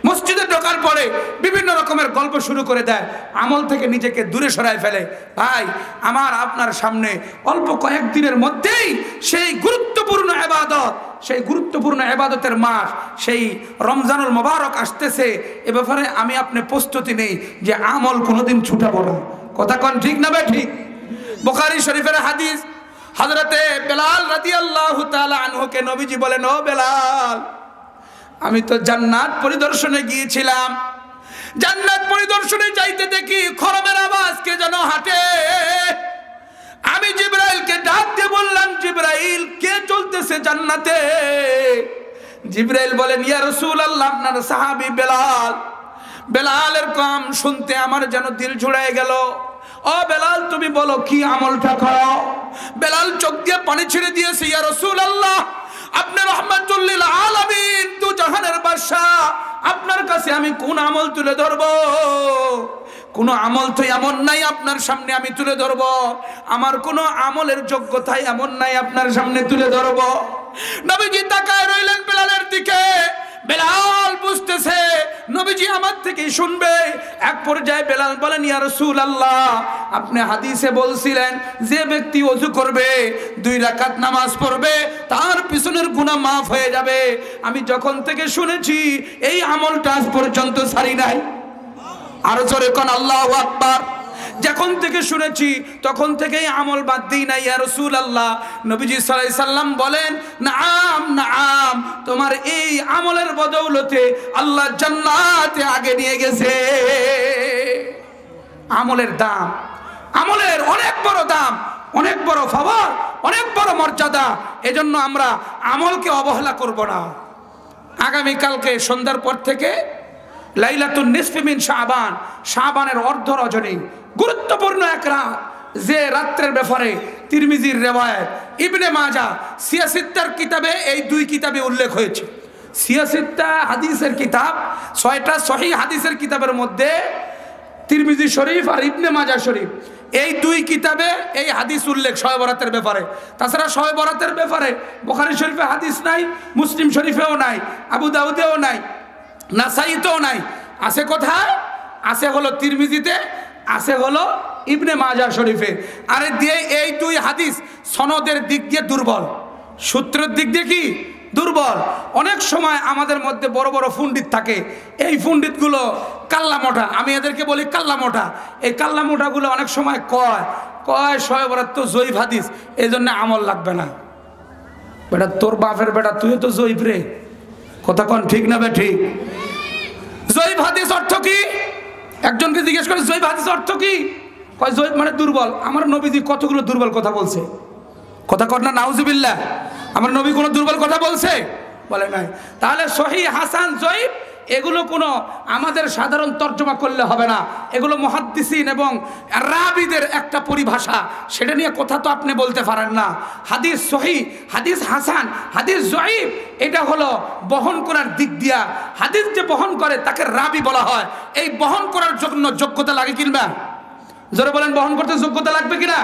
মসজিদে ঢোকার পরে বিভিন্ন রকমের গল্প শুরু করে দেয়, আমল থেকে নিজেকে দূরে সরায় ফেলে। ভাই আমার আপনার সামনে অল্প কয়েকদিনের মধ্যেই সেই গুরুত্বপূর্ণ ইবাদত, সেই গুরুত্বপূর্ণ ইবাদতের মাস, সেই রমজানুল মোবারক আসতেছে। এ ব্যাপারে আমি আপনি প্রস্তুতি নেই যে আমল কোনোদিন ছুটাবো না। কথা কন ঠিক না ভাই ঠিক? বুখারী শরীফের হাদিস, হযরতে বেলাল রাদিয়াল্লাহু তাআলা আনহুকে নবীজি বলেন, ও বেলাল, আমি তো জান্নাত পরিদর্শনে গিয়েছিলাম, জান্নাত পরিদর্শনে যাইতে দেখি খরমের আওয়াজ কে যেন হাঁটে। আমি জিবরাইলকে ডাক দিয়ে বললাম, জিবরাইল কে চলতেছে জান্নাতে? জিবরাইল বলেন, ইয়া রাসূলুল্লাহ, আপনার সাহাবী বেলাল। বেলালের কাম শুনতে আমার যেন দিল জুড়ায় গেল। ও বেলাল, তুমি বলো কি আমলটা করো? বেলাল চোখ দিয়ে পানি ছেড়ে দিয়েছে, ইয়া রাসূলুল্লাহ, আপনি রাহমাতুল লিল আলামিন, দু জাহানের বাদশা, আপনার কাছে আমি কোন আমল তুলে ধরবো? কোন আমল তো এমন নাই আপনার সামনে আমি তুলে ধরবো, আমার কোন আমলের যোগ্যতাই এমন নাই আপনার সামনে তুলে ধরবো। নবীজি তাকায় রইলেন বেলালের দিকে। বেলাল বুঝতেছে নবীজি আমার থেকে শুনবে। এক পর্যায়ে বেলাল বলেন, ইয়া রাসূলুল্লাহ, আপনি হাদিসে বলছিলেন যে ব্যক্তি ওযু করবে, 2 রাকাত নামাজ পড়বে, তার পিছনের গুনাহ মাফ হয়ে যাবে। আমি যখন থেকে শুনেছি এই আমলটা আজ পর্যন্ত ছাড়ি নাই। আরো জোরে কোন আল্লাহু আকবার। যখন থেকে শুনেছি তখন থেকেই আমল বাদ দিই না ইয়া রাসূলুল্লাহ। নবীজি সাল্লাল্লাহু আলাইহি সাল্লাম বলেন, নাআম নাআম, তোমার এই আমলের বদৌলতে আল্লাহ জান্নাতে আগে নিয়ে গেছে। আমলের দাম, আমলের অনেক বড় দাম, অনেক বড় ফেভার, অনেক বড় মর্যাদা। এজন্য আমরা আমলকে অবহেলা করব না। আগামীকালকে সন্ধ্যার পর থেকে লাইলাতুন নিসফি মিন শাবান, শাবানের অর্ধ রজনী, গুরুত্বপূর্ণ এক রাত, যে রাত্রের ব্যাপারে তিরমিজির রিওয়ায়াত, ইবনে মাজাহ সিয়াসিত্তার কিতাবে এই 2 কিতাবে উল্লেখ হয়েছে। সিয়াসিত্তা হাদিসের কিতাব, 6টা সহিহ হাদিসের কিতাবের মধ্যে তিরমিজি শরীফ আর ইবনে মাজাহ শরীফ, এই 2 কিতাবে এই হাদিস উল্লেখ শবে বরাতের ব্যাপারে। তাছাড়া শবে বরাতের ব্যাপারে বুখারী শরীফে হাদিস নাই, মুসলিম শরীফেও নাই, আবু দাউদেও নাই, নাসাইতেও নাই। আছে কোথায়? আছে হলো তিরমিজিতে, আছে হলো ইবনে মাজাহ শরীফে। আরে দিয়ে এই 2 হাদিস সনদের দিক দিয়ে দুর্বল, সূত্রের দিক দিয়ে কি দুর্বল। অনেক সময় আমাদের মধ্যে বড় বড় পণ্ডিত থাকে, এই পণ্ডিতগুলো কাল্লা মোটা, আমি এদেরকে বলি কাল্লা মোটা। এই কাল্লা মোটাগুলো অনেক সময় কয় শবে বরাত তো জয়ীফ হাদিস, এই জন্য আমল লাগবে না। বেটা তোর বাপের বেটা, তুই তো জয়ীফ রে। কথা কন ঠিক না বে ঠিক? জয়ীফ হাদিস অর্থ কি? একজনকে জিজ্ঞেস করে জয়ীফ হাদিস অর্থ কি? কয় জয়ীফ মানে দুর্বল। আমার নবীজি কতগুলো দুর্বল কথা বলছে। কথা কর না নাউজুবিল্লাহ। আমার নবী কোনো দুর্বল কথা বলছে? বলে নাই। তাহলে সহিহ, হাসান, জয়ীফ এগুলো কোনো আমাদের সাধারণ তর্জমা করলে হবে না। এগুলো মুহাদ্দিসিন এবং রাবিদের একটা পরিভাষা, সেটা নিয়ে কথা তো আপনি বলতে পারেন না। হাদিস সহিহ, হাদিস হাসান, হাদিস জয়ীফ, এটা হলো বহন করার দিক দিয়া। হাদিস যে বহন করে তাকে রাবি বলা হয়। এই বহন করার জন্য যোগ্যতা লাগে কিনা? জোরে বলেন, বহন করতে যোগ্যতা লাগবে কিনা?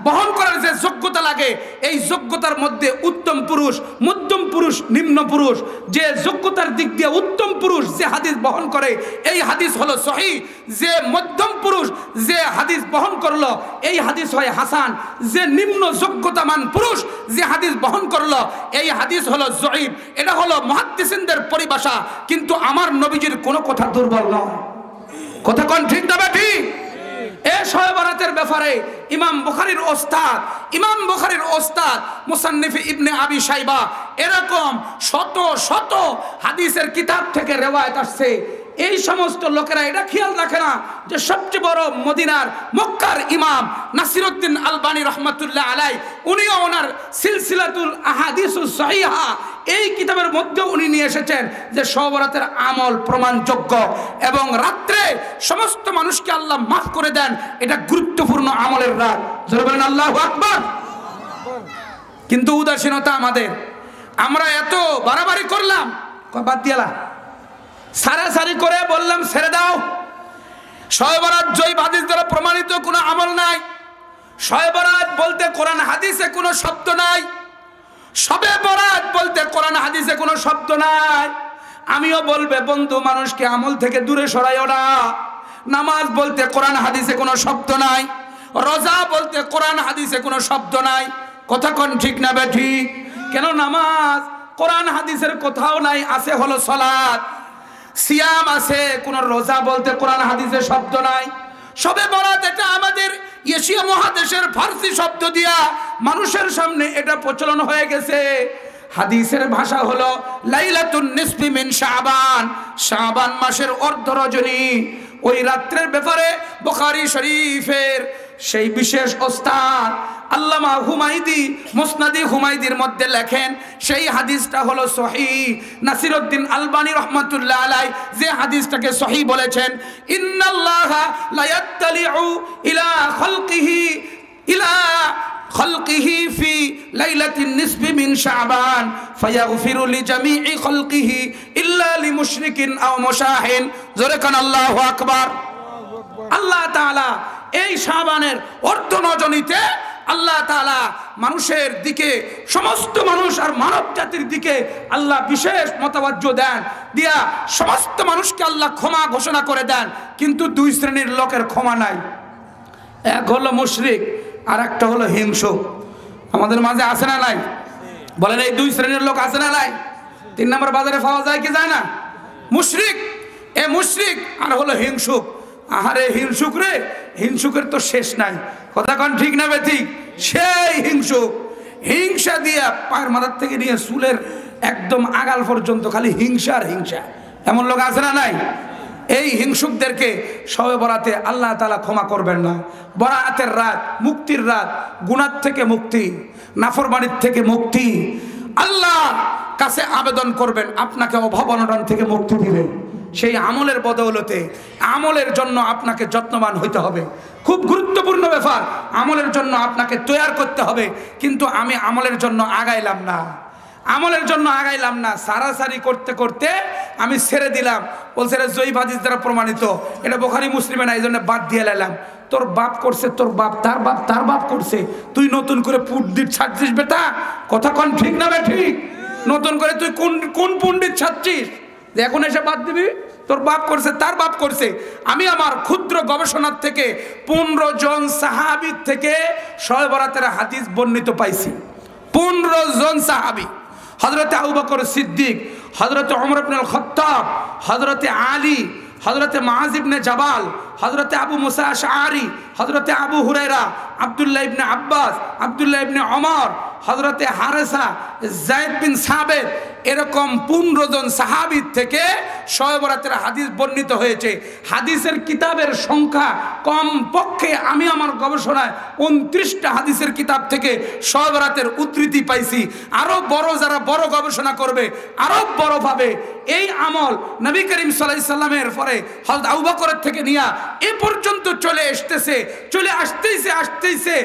বহন করার যে যোগ্যতা লাগে, এই যোগ্যতার মধ্যে উত্তম পুরুষ, মধ্যম পুরুষ, নিম্ন পুরুষ, যে যোগ্যতার দিক দিয়ে উত্তম পুরুষ যে হাদিস বহন করে এই হাদিস হলো সহিহ। যে মধ্যম পুরুষ যে হাদিস বহন করলো এই হাদিস হয় হাসান। যে নিম্ন যোগ্যতামান পুরুষ যে হাদিস বহন করলো এই হাদিস হলো যঈফ। এটা হলো মুহাদ্দিসিনদের পরিভাষা, কিন্তু আমার নবীজির কোনো কথা দুর্বল নয়। কথা কোন ঠিক না ঠিক? এই শবে বরাতের ব্যাপারে ইমাম বুখারীর ওস্তাদ মুসান্নিফ ইবনে আবি শাইবা এরকম শত শত হাদিসের কিতাব থেকে রিওয়ায়াত আসছে। এই সমস্ত লোকেরা এটা খেয়াল রাখে না যে সবচেয়ে বড় মদিনার মক্কার ইমাম নাসিরউদ্দিন আলবানী রহমাতুল্লাহ আলাই, উনিও ওনার সিলসিলাতুল আহাদিসুস সহিহা এই কিতাবের মধ্যে উনি নিয়ে এসেছেন যে শবে বরাতের আমল প্রমাণযোগ্য এবং রাত্রে সমস্ত মানুষকে আল্লাহ মাফ করে দেন। এটা গুরুত্বপূর্ণ আমলের রাত। জোরে বলেন আল্লাহু আকবার। কিন্তু উদাসীনতা আমাদের, আমরা এত বাড়াবাড়ি করলাম, বাদ দিয়ালা সারাসারি করে বললাম ছেড়ে দাও। শবে বরাত জয়ীফ হাদিস দ্বারা প্রমাণিত কোনো আমল নাই। শবে বরাত বলতে কোরআন হাদিসে কোনো শব্দ নাই। শবে বরাত বলতে কোরআন হাদিসে কোনো শব্দ নাই। আমিও বলবে বন্ধু মানুষকে আমল থেকে দূরে সরাইও না। নামাজ বলতে কোরআন হাদিসে কোনো শব্দ নাই। রোজা বলতে কোরআন হাদিসে কোনো শব্দ নাই। কথা কোন ঠিক না বেঠিক? কেন নামাজ কোরআন হাদিসের কোথাও নাই, আছে হলো সালাত। সিয়াম আছে, কোন রোজা বলতে কোরআন হাদিসে শব্দ নাই। শবে বরাত এটা আমাদের এশিয়া মহাদেশের ফার্সি শব্দ দিয়া মানুষের সামনে এটা প্রচলন হয়ে গেছে। হাদিসের ভাষা হলো লাইলাতুন নিসফি মিন শাবান, শাবান মাসের অর্ধ রজনী। ওই রাত্রের ব্যাপারে বুখারী শরীফের সেই বিশেষ ওস্তাদ আল্লামা হুমায়দি মুসনাদি হুমায়দির মধ্যে লেখেন সেই হাদিসটা হলো সহিহ। নাসিরউদ্দিন আলবানী রহমাতুল্লাহ আলাই যে হাদিসটাকে সহিহ বলেছেন, ইন্নাল্লাহা লা ইয়াত্তালিউ ইলা খালকিহি ফি লাইলাতিন নিসফি মিন শাবান ফায়াগফিরু লিজামিই খালকিহি ইল্লা লিমুশরিকিন আও মুশাহিন। জোরে কান আল্লাহু আকবার। আল্লাহ তাআলা এই শাবানের অর্ধ রজনীতে আল্লাহ তাআলা মানুষের দিকে, সমস্ত মানুষ আর মানব জাতির দিকে আল্লাহ বিশেষ মতাবাজ্য দেন, দিয়া সমস্ত মানুষকে আল্লাহ ক্ষমা ঘোষণা করে দেন। কিন্তু দুই শ্রেণীর লোকের ক্ষমা নাই। এক হলো মুশরিক আর একটা হলো হিংসুক। আমাদের মাঝে আছে না নাই? বলেন এই দুই শ্রেণীর লোক আছে না নাই? 3 নম্বর বাজারে পাওয়া যায় কি যায় না? মুশরিক, এ মুশরিক আর হলো হিংসুক। আহারে হিংসুক রে, হিংসুকের তো শেষ নাই। কথা কোন ঠিক না বেঠিক? সেই হিংসুক হিংসা দিয়া পায়ের মাথার থেকে নিয়ে চুলের একদম আগাল পর্যন্ত খালি হিংসা আর হিংসা। এমন লোক আছে না নাই? এই হিংসুকদেরকে শবে বরাতে আল্লাহ তাআলা ক্ষমা করবেন না। বরাতের রাত মুক্তির রাত, গুনাহ থেকে মুক্তি, নাফরমানির থেকে মুক্তি। আল্লাহ কাছে আবেদন করবেন, আপনাকে অভাব অনটন থেকে মুক্তি দিবেন। সেই আমলের বদৌলতে আমলের জন্য আপনাকে যত্নবান হইতে হবে। খুব গুরুত্বপূর্ণ ব্যাপার, আমলের জন্য আপনাকে তৈরি করতে হবে। কিন্তু আমি আমলের জন্য আগাইলাম না, সারাসারি করতে করতে আমি ছেড়ে দিলাম। বলছে রে জয়ীফ হাদিস দ্বারা প্রমাণিত, এটা বুখারী মুসলিমে না, এই জন্য বাদ দিয়ে লাইলাম। তোর বাপ করছে, তোর বাপ, তার বাপ করছে, তুই নতুন করে পুণ্ডিত ছাড়ছিস বেটা। কথা কোন ঠিক না ঠিক? নতুন করে তুই কোন পুণ্ডিত ছাড়ছিস এখন এসে বাদ দিবি? তোর বাপ করছে, তার বাপ করছে। আমি আমার ক্ষুদ্র গবেষণার থেকে 15 জন সাহাবীর থেকে শবে বরাতের হাদিস বর্ণিত পাইছি। 15 জন সাহাবী, হযরতে আবু বকর সিদ্দিক, হযরতে ওমর ইবনে আল খাত্তাব, হযরতে আলী, হযরতে মুআজ ইবনে জাবাল, হযরতে আবু মুসা আশআরী, হযরতে আবু হুরায়রা, আব্দুল্লাহ ইবনে আব্বাস, আব্দুল্লাহ ইবনে ওমর, হযরতে হারেসা, যায়েদ বিন সাবিত, এরকম 15 জন সাহাবীর থেকে শবে বরাতের হাদিস বর্ণিত হয়েছে। হাদিসের কিতাবের সংখ্যা কম পক্ষে আমি আমার গবেষণায় 29টা হাদিসের কিতাব থেকে শবে বরাতের উদ্ধৃতি পাইছি। আরো বড় যারা বড় গবেষণা করবে আরো বড় ভাবে এই আমল নবী করিম সাল্লাল্লাহু আলাইহি সাল্লামের পরে হযরত আবু বকরের থেকে নিয়া এ পর্যন্ত চলে আসতেছে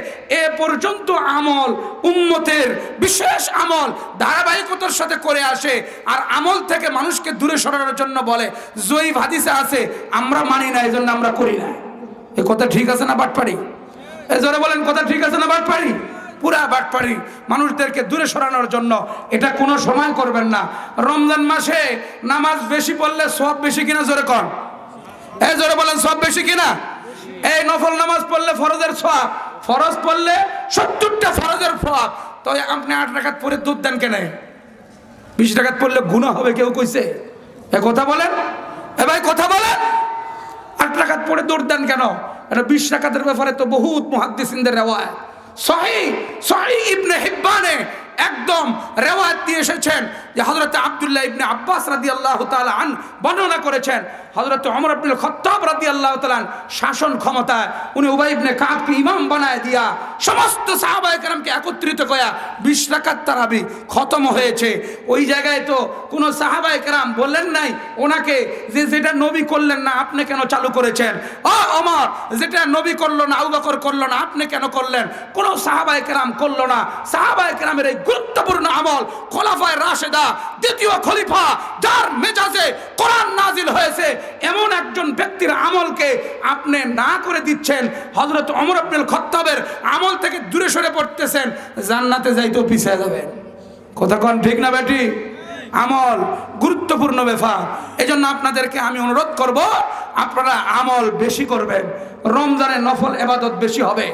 এ পর্যন্ত আমল উম্মতের বিশেষ আমল ধারাবাহিকতার সাথে করে আসে। আর আমল থেকে মানুষকে দূরে সরানোর জন্য বলে জয়ীফ হাদিসে আছে, আমরা মানি না, এজন্য আমরা করি না। এ কথা ঠিক আছে না বাটপাড়ি? এই জোরে বলেন কথা ঠিক আছে না বাটপাড়ি? পুরা বাটপাড়ি। মানুষদেরকে দূরে সরানোর জন্য এটা কোনো সময় করবেন না। রমজান মাসে নামাজ বেশি পড়লে সওয়াব বেশি কিনা জোরে কন, এই জোরে বলেন সওয়াব বেশি কিনা? এই নফল নামাজ পড়লে ফরজের সওয়াব, ফরজ পড়লে 70টা ফরজের সওয়াব। তো আপনি 8 রাকাত পড়ে দুধ দেন কেন? 20 রাকাত পড়লে গুনাহ হবে কেউ কইছে? এ কথা বলেন, এ ভাই কথা বলেন। 8 রাকাত পড়ে দৌড় দেন কেন? এটা 20 রাকাতের ব্যাপারে তো বহুত মুহাদ্দিসিনদের রিওয়ায়াত, সহিহ ইবনে হিব্বানে একদম রিওয়ায়াত দিয়ে এসেছেন যে হযরত আব্দুল্লাহ ইবনে আব্বাস রাদিয়াল্লাহু তাআলা আন বর্ণনা করেছেন হযরত ওমর ইবনে খাত্তাব রাদিয়াল্লাহু তাআলা শাসন ক্ষমতায় উনি উবাই ইবনে কাবকে ইমাম বানায় দিয়া সমস্ত সাহাবায়ে কেরামকে একত্রিত করা 20 রাকাত তারাবি খতম হয়েছে। ওই জায়গায় তো কোন সাহাবায়ে কেরাম বললেন নাই ওনাকে যে যেটা নবী করলেন না আপনি কেন চালু করেছেন? ও ওমর, যেটা নবী করলো না আবু বকর করলো না আপনি কেন করলেন? কোন সাহাবায়ে কেরাম করলো না। সাহাবায়ে কেরামের এই গুরুত্বপূর্ণ আমল, খোলাফায়ে রাশেদা দ্বিতীয় খলিফা যার মেজাজে কোরআন নাজিল হয়েছে এমন একজন ব্যক্তির আমলকে আপনি না করে দিচ্ছেন, হযরত ওমর ইবনে খাত্তাবের আমল থেকে দূরে সরে পড়তেছেন, জান্নাতে যাইতেও পিছিয়ে যাবেন। কথা কোন ঠিক না বেটি? আমল গুরুত্বপূর্ণ ব্যাপার। এজন্য আপনাদেরকে আমি অনুরোধ করব আপনারা আমল বেশি করবেন। রমজানে নফল ইবাদত বেশি হবে।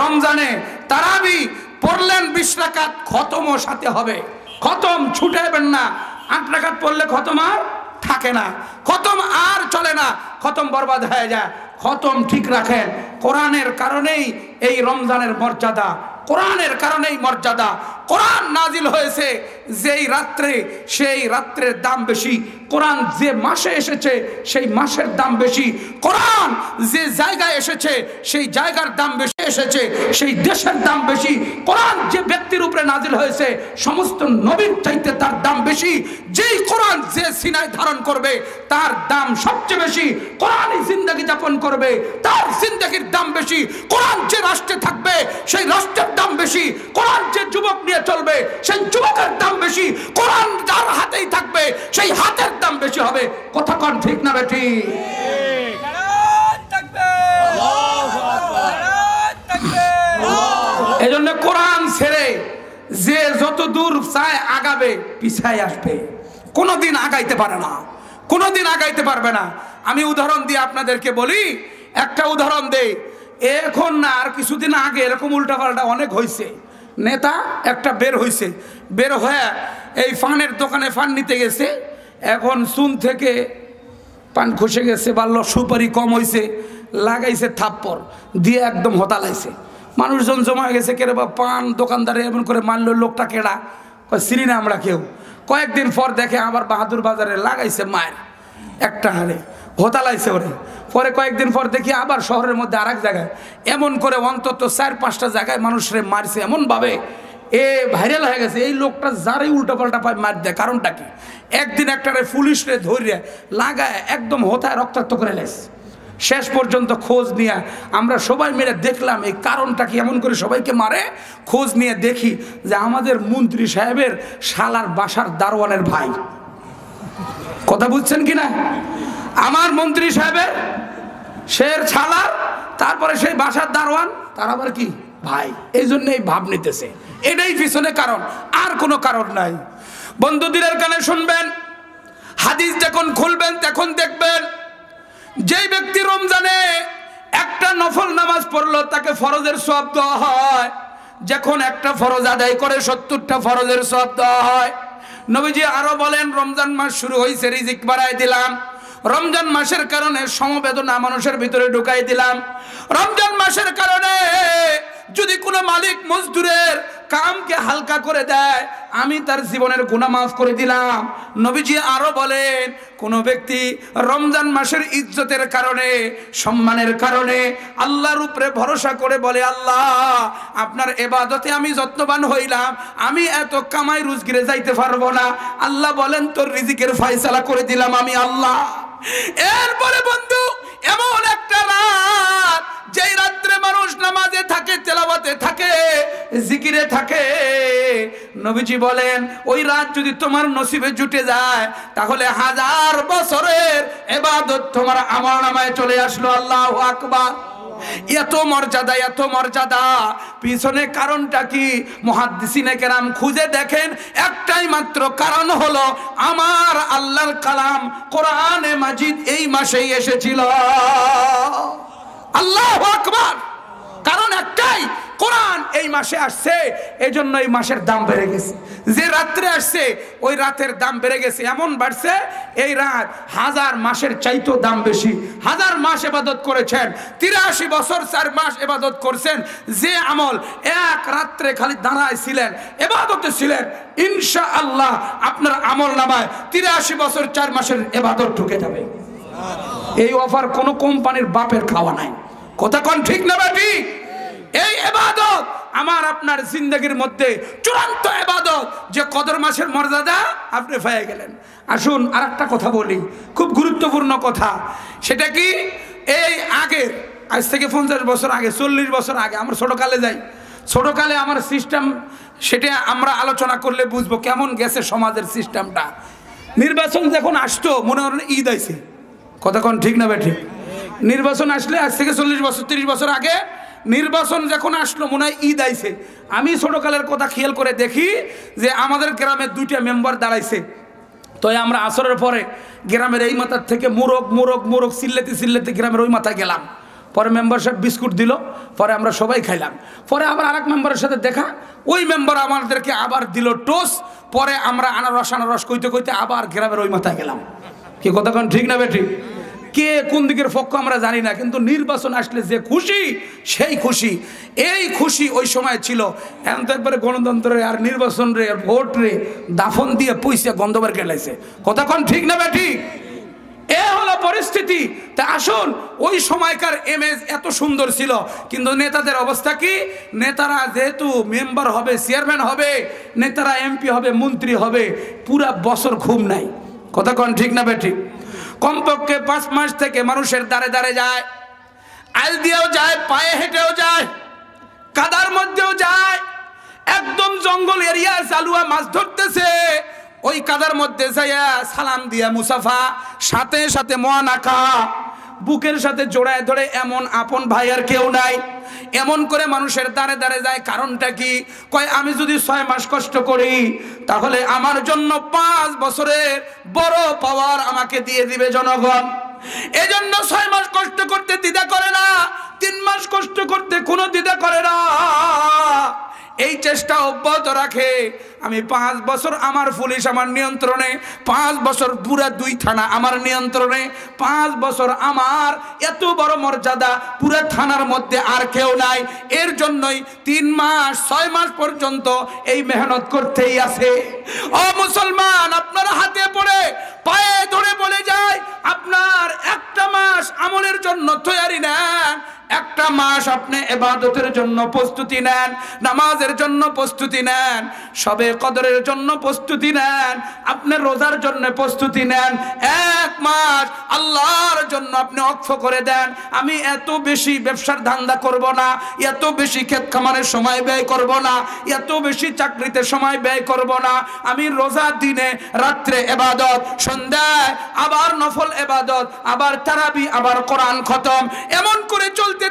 রমজানে তারাবি পড়লেন 20 রাকাত, খতমও সাথে হবে। খতম ছুটাইবেন না। 8 রাকাত পড়লে খতম আর থাকে না, খতম আর চলে না, খতম বরবাদ হয়ে যায়। খতম ঠিক রাখেন। কোরআনের কারণেই এই রমজানের মর্যাদা, কোরআনের কারণেই মর্যাদা। কোরআন নাজিল হয়েছে যেই রাত্রে সেই রাত্রের দাম বেশি। কোরআন যে মাসে এসেছে সেই মাসের দাম বেশি। কোরআন যে জায়গায় এসেছে সেই জায়গার দাম বেশি এসেছে, সেই দেশের দাম বেশি। কোরআন যে ব্যক্তির উপরে নাজিল হয়েছে সমস্ত নবীর চাইতে তার দাম বেশি। যেই কোরআন যে সিনায় ধারণ করবে তার দাম সবচেয়ে বেশি। কোরআনই জিন্দেগি যাপন করবে তার জিন্দেগির দাম বেশি। কোরআন যে রাষ্ট্রে থাকবে সেই রাষ্ট্রের দাম বেশি। কোরআন যে যুবক নিয়ে চলবে সেই যুবকের দাম বেশি। কোরআন যার হাতেই থাকবে সেই হাতের দাম বেশি হবে। কথা কোন ঠিক না বেটি? এজন্য কোরআন ছেড়ে যে যত দূর চায় আগাবে পিছায় আসবে, কোনোদিন আগাইতে পারে না, কোনোদিন আগাইতে পারবে না। আমি উদাহরণ দিয়ে আপনাদেরকে বলি, একটা উদাহরণ দেই। এখন না আর কিছুদিন আগে এরকম উল্টাপাল্টা অনেক হয়েছে। নেতা একটা বের হয়েছে, বের হয়ে এই পানের দোকানে পান নিতে গেছে। এখন চুন থেকে পান খসে গেছে, বাল্য সুপারি কম হয়েছে, লাগাইছে থাপ্পড় দিয়ে একদম হতালাইছে। মানুষজন জমা গেছে, কেরে বা পান দোকানদারে এমন করে মারল, লোকটা কেডা চিনি না আমরা কেউ। কয়েকদিন পর দেখে আবার বাহাদুর বাজারে লাগাইছে মায়ের একটা হারে, হতালাইছে ওরে। পরে কয়েকদিন পর দেখি আবার শহরের মধ্যে আর এক জায়গায় এমন করে অন্তত 4-5টা জায়গায় মানুষরে মারছে এমনভাবে এ ভাইরাল হয়ে গেছে। এই লোকটা যারাই উল্টোপাল্টা পায় মার দেয়, কারণটা কি? একদিন একটারে পুলিশরে ধরে লাগায় একদম হোতায় রক্তাক্ত করে লেছে। শেষ পর্যন্ত খোঁজ নিয়ে আমরা সবাই মিলে দেখলাম এই কারণটা কি, এমন করে সবাইকে মারে। খোঁজ নিয়ে দেখি যে আমাদের মন্ত্রী সাহেবের শালার বাসার দারোয়ানের ভাই। কথা বুঝছেন কিনা? আমার মন্ত্রী সাহেবের শের ছালার, তারপরে সেই বাসার দারোয়ান, তার আবার কি ভাই। এই জন্য এই ভাব নিতেছে, এটাই পিছনে কারণ, আর কোনো কারণ নাই। বন্ধুদের কানে শুনবেন, হাদিস যখন খুলবেন তখন দেখবেন যেই ব্যক্তি রমজানে একটা নফল নামাজ পড়লো তাকে ফরজের সওয়াব দেওয়া হয়। যখন একটা ফরজ আদায় করে 70টা ফরজের সওয়াব দেওয়া হয়। নবীজি আরো বলেন, রমজান মাস শুরু হয়েছে, রিজিক বাড়াই দিলাম। রমজান মাসের কারণে সমবেদনা মানুষের ভিতরে ঢুকাই দিলাম। রমজান মাসের কারণে যদি কোনো মালিক মজদুরের কামকে হালকা করে দেয় আমি তার জীবনের গুনাহ মাফ করে দিলাম। নবীজি আরো বলেন, কোন ব্যক্তি রমজান মাসের ইজ্জতের কারণে, সম্মানের কারণে আল্লাহর উপরে ভরসা করে বলে, আল্লাহ আপনার ইবাদতে আমি যত্নবান হইলাম, আমি এত কামাই রোজগারে যাইতে পারবো না, আল্লাহ বলেন তোর রিজিকের ফয়সালা করে দিলাম আমি আল্লাহ। এরপরে বন্ধু এমন একটা রাত, যেই রাত্রে মানুষ নামাজে থাকে, তেলাওয়াতে থাকে, জিকিরে থাকে, নবীজি বলেন ওই রাত যদি তোমার নসিবে জুটে যায় তাহলে 1000 বছরের ইবাদত তোমার আমলনামায় চলে আসলো। আল্লাহু আকবার। এত মর্যাদা, এত মর্যাদা, পিছনে কারণটা কি? মুহাদ্দিসিনে কেরাম খুঁজে দেখেন, একটাই মাত্র কারণ হলো আমার আল্লাহর কালাম কোরআনে মাজিদ এই মাসেই এসেছিল। আল্লাহু আকবার। কারণ একটাই, কোরআন এই মাসে আসছে, এই জন্য এই মাসের দাম বেড়ে গেছে। যে রাত্রে আসছে ওই রাতের দাম বেড়ে গেছে, এমন বাড়ছে এই রাত 1000 মাসের চাইতেও দাম বেশি। 1000 মাস ইবাদত করেছেন, 83 বছর 4 মাস ইবাদত করছেন, যে আমল এক রাত্রে খালি দাঁড়ায় ছিলেন, ইবাদতে ছিলেন, ইনশাআল্লাহ আপনার আমল নামায় 83 বছর 4 মাসের ইবাদত ঢুকে যাবে। এই অফার কোন কোম্পানির বাপের খাওয়া নাই। কথা কোন ঠিক না বেটি? এই ইবাদত আমার আপনার জিন্দেগির মধ্যে চূড়ান্ত ইবাদত, যে কদর মাসের মর্যাদা আপনি পেয়ে গেলেন। আসুন আরেকটা কথা বলি, খুব গুরুত্বপূর্ণ কথা। সেটা কি? এই আগের, আজ থেকে 50 বছর আগে, 40 বছর আগে, আমরা ছোটকালে যাই, ছোটকালে আমার সিস্টেম, সেটা আমরা আলোচনা করলে বুঝবো কেমন গেছে সমাজের সিস্টেমটা। নির্বাচন যখন আসতো মনে হয় ঈদ আইছে। কথা কোন ঠিক না বেটি? নির্বাচন আসলে আজ থেকে 40 বছর 30 বছর আগে নির্বাচন যখন আসলো মনে হয় ঈদ আইছে। আমি ছোটকালের কথা খেয়াল করে দেখি যে আমাদের গ্রামের 2টা মেম্বার দাঁড়াইছে, তো আমরা আসরের পরে গ্রামের এই মাথার থেকে মোরগ মোরগ মোরগ চিল্লাতে চিল্লাতে গ্রামের ওই মাথায় গেলাম। পরে মেম্বার সাহেব বিস্কুট দিল, পরে আমরা সবাই খাইলাম। পরে আবার আরেক মেম্বারের সাথে দেখা, ওই মেম্বার আমাদেরকে আবার দিল টোস। পরে আমরা আনারস কইতে কইতে আবার গ্রামের ওই মাথায় গেলাম। কি কথা কোন ঠিক না বেটি? কে কোন দিকের পক্ষ আমরা জানি না, কিন্তু নির্বাচন আসলে যে খুশি, সেই খুশি, এই খুশি ওই সময় ছিল। এখন তো একবারে গণতন্ত্রে আর নির্বাচন রে আর ভোট রে দাফন দিয়ে পয়সা গন্ধবার গেলাইছে। কথা কোন ঠিক না বেটি? এ হলো পরিস্থিতি। তা আসুন, ওই সময়কার ইমেজ এত সুন্দর ছিল, কিন্তু নেতাদের অবস্থা কি? নেতারা যেহেতু মেম্বার হবে, চেয়ারম্যান হবে, নেতারা এমপি হবে, মন্ত্রী হবে, পুরা বছর ঘুম নাই। কথা কোন ঠিক না বেটি? কমপক্ষে 5 মাস থেকে মানুষের দাঁড়ে দাঁড়ে যায়, আইল দিয়েও যায়, পায়ে হেঁটেও যায়, কাদার মধ্যেও যায়, একদম জঙ্গল এরিয়া চালুয়া মাছ ধরতেছে, ওই কাদার মধ্যে যাইয়া সালাম দিয়া মুসাফা, সাথে সাথে মোয়ানাকা, বুকের সাথে জোড়ায় ধরে, এমন আপন ভাই আর কেউ নাই। এমন করে মানুষের দাঁড়ে দাঁড়ে যায়। কারণটা কি? কয় আমি যদি 6 মাস কষ্ট করি তাহলে আমার জন্য 5 বছরের বড় পাওয়ার আমাকে দিয়ে দিবে জনগণ। এজন্য 6 মাস কষ্ট করতে দ্বিধা করে না, 3 মাস কষ্ট করতে কোনো দ্বিধা করে না। এই চেষ্টা অব্যাহত রাখে। আমি 5 বছর আমার পুলিশ আমার নিয়ন্ত্রণে, 5 বছর পুরা 2 থানা আমার নিয়ন্ত্রণে, 5 বছর আমার এত বড় মর্যাদা পুরা থানার মধ্যে আর কেউ নাই। এর জন্যই 3 মাস 6 মাস পর্যন্ত এই মেহনত করতেই আছে। ও মুসলমান, আপনার হাতে পড়ে পায়ে ধরে বলে যায়, আপনার একটা মাস আমলের জন্য তৈরি নেন, একটা মাস আপনি ইবাদতের জন্য প্রস্তুতি নেন, নামাজের জন্য প্রস্তুতি নেন, সবে কদরের জন্য প্রস্তুতি নেন, আপনি রোজার জন্য প্রস্তুতি নেন। 1 মাস আল্লাহর জন্য আপনি ওয়াকফ করে দেন। আমি এত বেশি ব্যবসার ধান্দা করব না, এত বেশি ক্ষেত খামারের সময় ব্যয় করব না, এত বেশি চাকরিতে সময় ব্যয় করব না। আমি রোজার দিনে রাত্রে ইবাদত, সন্ধ্যায় আবার নফল ইবাদত, আবার তারাবি, আবার কোরআন খতম, এমন করে চলতে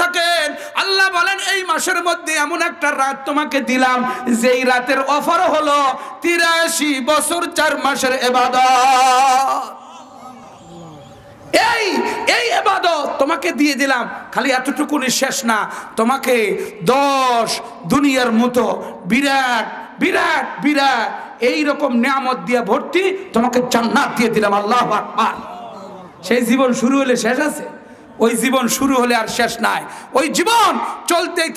থাকেন। আল্লাহ বলেন এই মাসের মধ্যে এমন একটা রাত তোমাকে দিলাম, যেই রাতের অফার হলো 83 বছর 4 মাসের ইবাদত। এই ইবাদত তোমাকে দিয়ে দিলাম। খালি এতটুকুনি শেষ না, তোমাকে 10 দুনিয়ার মতো বিরাট বিরাট বিরাট এইরকম নিয়ামত দিয়ে ভর্তি তোমাকে জান্নাত দিয়ে দিলাম। আল্লাহু আকবার। সেই জীবন শুরু হলে শেষ আছে? ওই জীবন শুরু হলে আর শেষ নাই। ওই জীবন চলতেই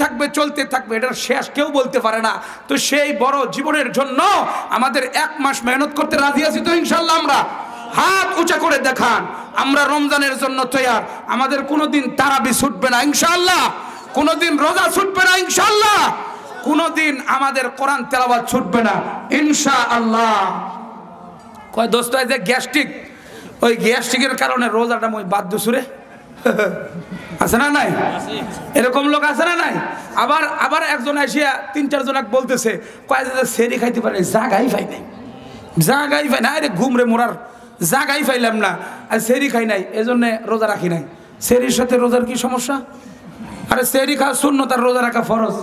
থাকবে, এটার শেষ কেউ বলতে পারে না। তো সেই বড় জীবনের জন্য আমাদের 1 মাস মেহনত করতে রাজি আছি তো ইনশাল্লাহ? আমরা হাত উঁচা করে দেখান, আমরা রমজানের জন্য তৈয়ার। আমাদের কোনোদিন তারাবি ছুটবে না ইনশাল্লাহ, কোনোদিন রোজা ছুটবে না ইনশাল্লাহ, কোনোদিন আমাদের কোরআন তেলাওয়াত ছুটবে না ইনশাআল্লাহ। কয় দোস্ত, যে গ্যাস্ট্রিক, ওই গ্যাস্ট্রিকের কারণে রোজাটা মই বাধ্য সুরে আছে না নাই? এরকম লোক আছে না নাই? আবার একজন আসিয়া 3-4 জন বলতেছে, কয় যে সেরি খাইতে পারে, জাগাই পাই নাই, আরে ঘুম রে মোরার জাগাই পাইলাম না, আর সেরি খাই নাই, এজন্য রোজা রাখি নাই। সেহরির সাথে রোজার কি সমস্যা? আরে সেহরি খাওয়া সুন্নত আর রোজা রাখা ফরজ,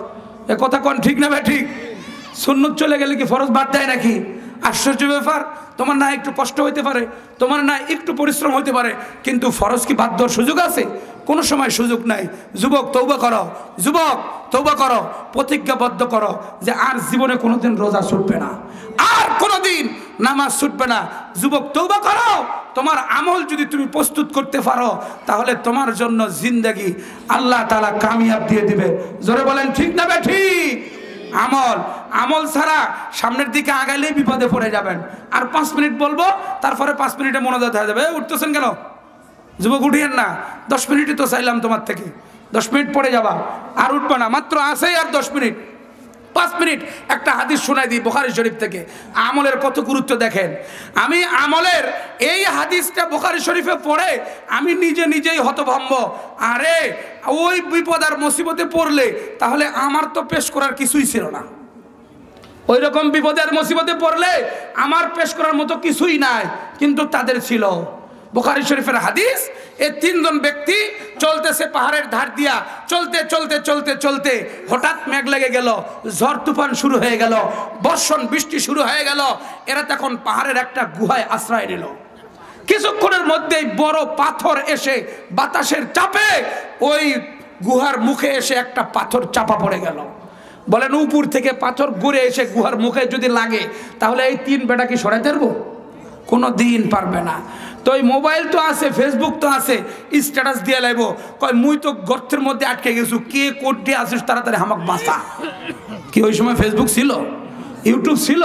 এ কথা কোন ঠিক না ভাই? ঠিক। সুন্নত চলে গেলে কি ফরজ বাদ দেয় নাকি? আশ্চর্য ব্যাপার। তোমার না একটু কষ্ট হইতে পারে, তোমার না একটু পরিশ্রম হইতে পারে, কিন্তু ফরজ কি বাদ দেওয়ার সুযোগ আছে? কোনো সময় সুযোগ নাই। যুবক তওবা করো, যুবক তওবা করো, প্রতিজ্ঞাবদ্ধ করো যে আর জীবনে কোনোদিন রোজা ছুটবে না, আর কোনোদিন নামাজ ছুটবে না। যুবক তওবা করো। তোমার আমল যদি তুমি প্রস্তুত করতে পারো তাহলে তোমার জন্য জিন্দেগি আল্লাহ তাআলা কামিয়াব দিয়ে দিবে। জোরে বলেন ঠিক না ভাই? ঠিক। আমল, আমল ছাড়া সামনের দিকে আগাইলেই বিপদে পড়ে যাবেন। আর 5 মিনিট বলবো, তারপরে 5 মিনিটে মনোযোগ হয়ে যাবে। উঠতেছেন কেন যুবক? উঠিয়েন না। 10 মিনিটই তো চাইলাম তোমার থেকে, 10 মিনিট পরে যাবা, আর উঠবে না। মাত্র আছেই আর 10 মিনিট, 5 মিনিট। একটা হাদিস শোনাই দিই বুখারী শরীফ থেকে। আমলের কত গুরুত্ব দেখেন। আমি আমলের এই হাদিসটা বুখারী শরীফে পড়ে আমি নিজেই হতভম্ব। আরে ওই বিপদ আর মুসিবতে পড়লে তাহলে আমার তো পেশ করার কিছুই ছিল না। ওই রকম বিপদের মুসিবতে পড়লে আমার পেশ করার মতো কিছুই নাই, কিন্তু তাদের ছিল। বুখারী শরীফের হাদিস। এই 3 জন ব্যক্তি চলতেছে পাহাড়ের ধার দিয়া, চলতে চলতে চলতে চলতে হঠাৎ মেঘ লেগে গেল, ঝড় তুফান শুরু হয়ে গেল, বর্ষণ বৃষ্টি শুরু হয়ে গেল। এরা তখন পাহাড়ের একটা গুহায় আশ্রয় নিল। কিছুক্ষণের মধ্যেই বড় পাথর এসে বাতাসের চাপে ওই গুহার মুখে এসে একটা পাথর চাপা পড়ে গেল। বলেন উপর থেকে পাথর ঘুরে এসে গুহার মুখে যদি লাগে তাহলে এই 3 বেটা কি সরাইতে পারবো? কোনো দিন পারবে না। তো এই মোবাইল তো আছে, ফেসবুক তো আছে, স্ট্যাটাস দিয়ে লাইব, কয় মুই তো গর্তের মধ্যে আটকে গেছু, কে কোড দিয়ে আসিস তাড়াতাড়ি আমাকে বাঁচা। কি ওই সময় ফেসবুক ছিল? ইউটিউব ছিল?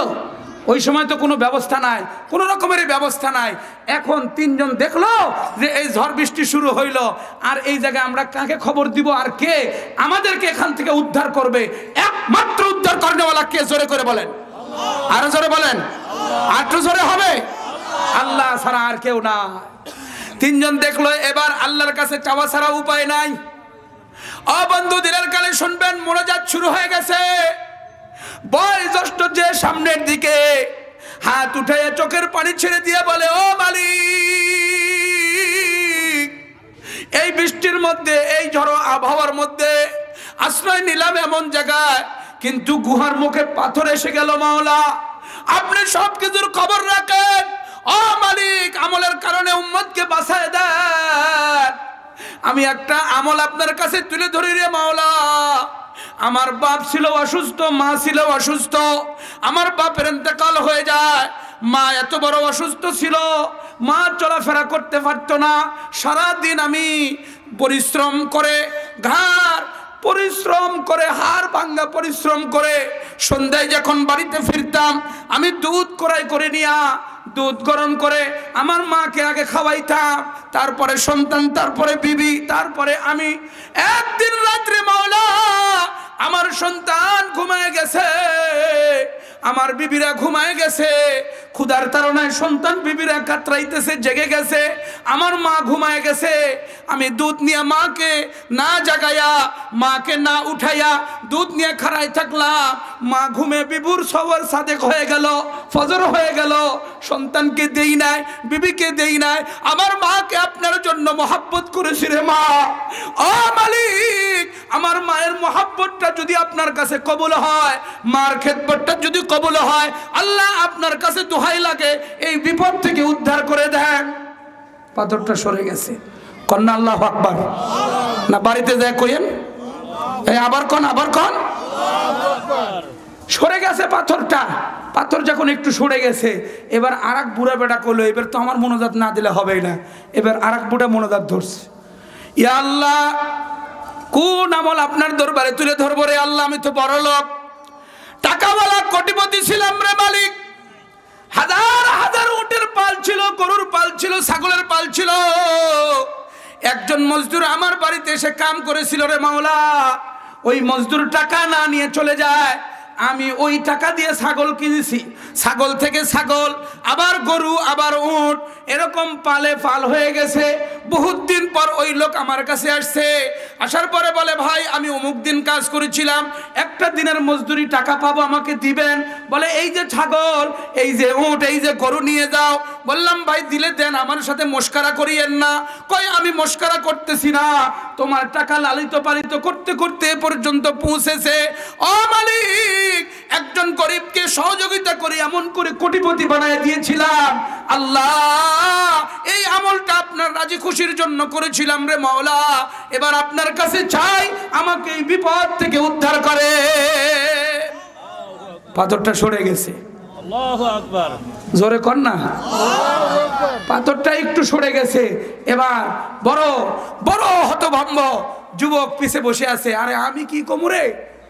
ওই সময় তো কোনো ব্যবস্থা নাই, কোনো রকমেরই ব্যবস্থা নাই। এখন 3 জন দেখলো যে এই ঝড় বৃষ্টি শুরু হইল, আর এই জায়গায় আমরা কাকে খবর দিব, আর কে আমাদেরকে এখান থেকে উদ্ধার করবে? একমাত্র উদ্ধার করেনেওয়ালা কে? জোরে করে বলেন, আরো জোরে বলেন, আরো জোরে হবে। আল্লাহ ছাড়া আর কেউ না। 3 জন দেখলো এবার আল্লাহর কাছে চাওয়া ছাড়া উপায় নাই। ও বন্ধু, দিনের কালে শুনবেন, মোনাজাত শুরু হয়ে গেছে। বয়োজ্যেষ্ঠ যে সামনের দিকে হাত উঠে চোখের পানি ছেড়ে দিয়ে বলে, ও মালিক, এই বৃষ্টির মধ্যে, এই ঝড়ো আবহাওয়ার মধ্যে আশ্রয় নিলাম এমন জায়গায়, কিন্তু গুহার মুখে পাথর এসে গেল। মাওলা, আপনি সবকিছুর খবর রাখেন। ও মালিক, আমলের কারণে উম্মতকে বাঁচায় দেন। আমি একটা আমল আপনার কাছে তুলে ধরি রে মাওলা। আমার বাপ ছিল অসুস্থ, মা ছিল অসুস্থ। আমার বাপের ইন্তেকাল হয়ে যায়, মা এত বড় অসুস্থ ছিল, মা চলাফেরা করতে পারতো না। সারাদিন আমি পরিশ্রম করে, পরিশ্রম করে, হাড় ভাঙ্গা পরিশ্রম করে সন্ধ্যায় যখন বাড়িতে ফিরতাম, আমি দুধ ক্রয় করে নিয়া দুধ গরম করে আমার মাকে আগে খাওয়াইতাম, তারপরে সন্তান, তারপরে বিবি, তারপরে আমি। একদিন রাত্রে মাওলা, আমার সন্তান ঘুমায় গেছে, আমার বিবিরা ঘুমায় গেছে, ক্ষুধার তাড়নায় সন্তান বিবিরা কাতরাইতেছে, জেগে গেছে, আমার মা ঘুমায় গেছে। আমি দুধ নিয়ে মাকে না জাগাইয়া, মাকে না উঠাইয়া দুধ নিয়ে খাড়াই থাকলাম। মা ঘুমে বিবুর সবর সাদেক হয়ে গেল, ফজর হয়ে গেল। সন্তানকে দেই নাই, বিবিকে দেই নাই, আমার মাকে আপনার জন্য মহাব্বত করেছি রে মা। ও মালিক, আমার মায়ের মহাব্বতটা যদি আপনার কাছে কবুল হয়, মার খেদমতটা যদি কবুল হয়, আল্লাহ আপনার কাছে দোহাই লাগে, এই বিপদ থেকে উদ্ধার করে দেন। পাথরটা সরে গেছে। কন্যা আল্লাহু আকবার। না বাড়িতে যায় কইেন, এই আবার কোন, আবার কোন। সরে গেছে পাথরটা। পাথর যখন একটু সরে গেছে, এবার আরেক বুড়া বেটা কইলো, এবার তো আমার মনোজাত না দিলে হবেই না। এবার আরেক বুড়া মনোজাত ধরছে। ইয়া আল্লাহ, কোন আমল আপনার দরবারে তুলে ধরবো রে আল্লাহ? আমি তো বড় লোক, টাকাওয়ালা, কোটিপতি ছিলাম রে মালিক। হাজার হাজার উটের পাল ছিল, গরুর পাল ছিল, ছাগলের পাল ছিল। একজন মজদুর আমার বাড়িতে এসে কাম করেছিল রে মাওলা। ওই মজদুর টাকা না নিয়ে চলে যায়, আমি ওই টাকা দিয়ে ছাগল কিনেছি, ছাগল থেকে ছাগল, আবার গরু, আবার উট, এরকম পালে পাল হয়ে গেছে। বহুত দিন পর ওই লোক আমার কাছে আসছে, আসার পরে বলে ভাই আমি অমুক দিন কাজ করেছিলাম, একটা দিনের মজদুরি টাকা পাবো, আমাকে দিবেন? বলে এই যে ছাগল, এই যে উট, এই যে গরু নিয়ে যাও। বললাম ভাই দিলে দেন, আমার সাথে মস্কারা করিয়েন না। কই আমি মস্কারা করতেছি না, তোমার টাকা লালিত পালিত করতে করতে এ পর্যন্ত পৌঁছেছে। ও মালিক, একজন গরিবকে সহযোগিতা করে এমন করে কোটিপতি বানায় দিয়েছিলাম, আল্লাহ এই আমলটা আপনার রাজি খুশির জন্য করেছিলাম রে মাওলা, এবার আপনার কাছে চাই আমাকে এই বিপদ থেকে উদ্ধার করে। পাথরটা সরে গেছে, আল্লাহু আকবার, জোরে কর না, পাথরটা একটু সরে গেছে। এবার বড় বড় হতভম্ব যুবক পিছে বসে আছে, আরে আমি কি কোমরে,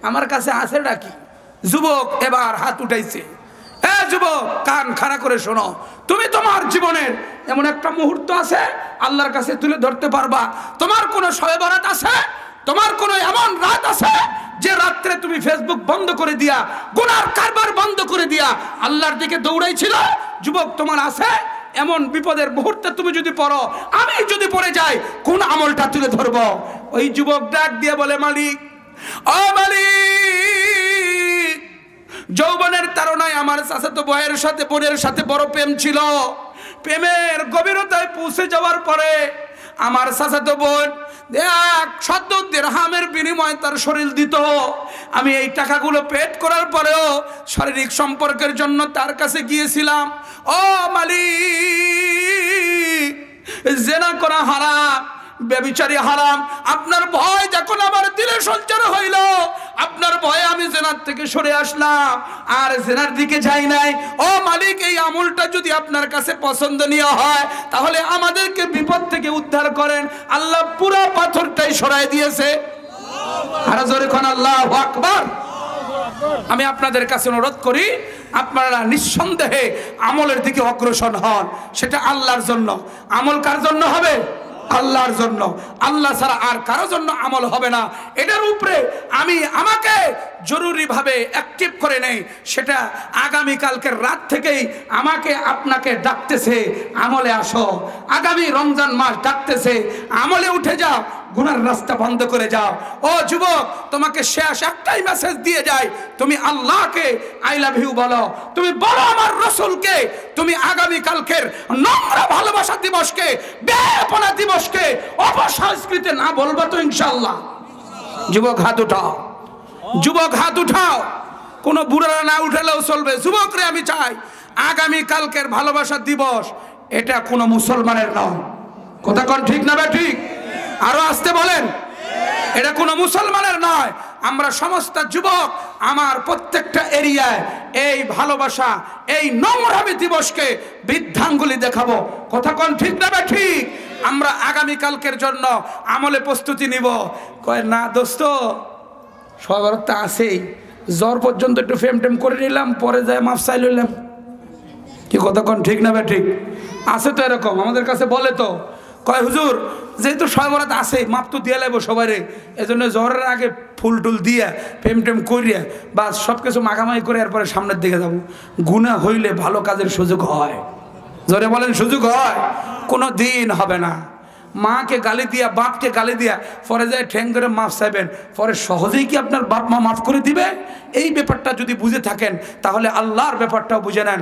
আমার কাছে আছে নাকি? যুবক এবার হাত উঠাইছে। এ যুবক, কান খাড়া করে শোনো, তুমি তোমার জীবনের এমন একটা মুহূর্ত আছে আল্লাহর কাছে তুলে ধরতে পারবা? তোমার কোনো শবে বরাত আছে? তোমার কোনো এমন রাত আছে যে রাত্রে তুমি ফেসবুক বন্ধ করে দিয়া, গুনার কারবার বন্ধ করে দিয়া আল্লাহর দিকে দৌড়াইছিল? যুবক, তোমার আছে? এমন বিপদের মুহূর্তে তুমি যদি পড়ো, আমি যদি পড়ে যাই, কোন আমলটা তুলে ধরবো? ওই যুবক ডাক দিয়ে বলে, মালিক, ও মালিক, যৌবনের তাড়নায় আমার চাচাতো ভাইয়ের সাথে বোনের সাথে বড় প্রেম ছিল। প্রেমের গভীরতায় পৌঁছে যাওয়ার পরে আমার চাচাতো বোন 100 দিরহামের বিনিময়ে তার শরীর দিত। আমি এই টাকাগুলো পেড করার পরেও শারীরিক সম্পর্কের জন্য তার কাছে গিয়েছিলাম। ও মালিক, জেনা করা হারাম, ব্যভিচারী হারাম। আপনার ভয় যখন আমার দিলে সঞ্চার হইল, আপনার ভয়ে আমি জেনার থেকে সরে আসলাম, আর জেনার দিকে যাই নাই। ও মালিক, এই আমলটা যদি আপনার কাছে পছন্দনীয় হয় তাহলে আমাদেরকে বিপদ থেকে উদ্ধার করেন। আল্লাহ পুরো পাথরটাই সরাই দিয়েছে। আর জোরে কোন আল্লাহু আকবার। আমি আপনাদের কাছে অনুরোধ করি, আপনারা নিঃসন্দেহে আমলের দিকে অগ্রসর হন। সেটা আল্লাহর জন্য। আমল কার জন্য হবে? আল্লাহর জন্য। আল্লাহ ছাড়া আর কারোর জন্য আমল হবে না। এটার উপরে আমাকে জরুরিভাবে অ্যাক্টিভ করে নেই। সেটা আগামী কালকের রাত থেকেই আমাকে আপনাকে ডাকতেছে, আমলে আসো। আগামী রমজান মাস ডাকতেছে, আমলে উঠে যাও, গুনার রাস্তা বন্ধ করে যাও। ও যুবক, তোমাকে শেষ একটাই মেসেজ দিয়ে যায়, তুমি আল্লাহকে আই লাভ ইউ বলো, তুমি বলো আমার রাসূলকে, তুমি আগামী কালকের নোংরা ভালোবাসা দিবসকে, বেপনা দিবসকে অপসংস্কৃতি না বলবা তো ইনশাআল্লাহ? যুবক হাত উঠাও, যুবক হাত উঠাও। কোনো বুড়ারা না উঠালেও চলবে। যুবকরে আমি চাই, আগামী কালকের ভালোবাসা দিবস এটা কোনো মুসলমানের নয়। কথা কোন ঠিক না বে ঠিক? আরো আসতে বলেন, এটা কোনো মুসলমানের নয়। আমরা সমস্ত যুবক আমার প্রত্যেকটা এরিয়ায় এই ভালোবাসা, এই নোংরামি দিবসকে বৃদ্ধাঙ্গুলি দেখাবো। কথা কোন ঠিক না বে ঠিক? আমরা আগামী কালকের জন্য আমলে প্রস্তুতি নিব। কয় না দোস্ত, সবার তো আছেই, জ্বর পর্যন্ত একটু ফেম টেম করে নিলাম, পরে যায় মাফ চাই লইলাম। কি কথা কোন ঠিক না বে ঠিক? আছে তো এরকম, আমাদের কাছে বলে তো, কয় হুজুর যেহেতু সবাই বরাত আছে, মাপ তো দিয়ে লাগবো সবাই, এজন্য জ্বরের আগে ফুল টুল দিয়ে প্রেম টেম করিয়া বা সব কিছু মাখামাখি করে এরপরে সামনের দিকে যাবো। গুনাহ হইলে ভালো কাজের সুযোগ হয়। জোরে বলেন, সুযোগ হয়? কোনো দিন হবে না। মাকে গালি দিয়া, বাপকে গালি দিয়া পরে যায় ঠ্যাং করে মাফ চাইবেন, পরে সহজেই কি আপনার বাপ মা মাফ করে দিবে? এই ব্যাপারটা যদি বুঝে থাকেন তাহলে আল্লাহর ব্যাপারটাও বুঝে নেন।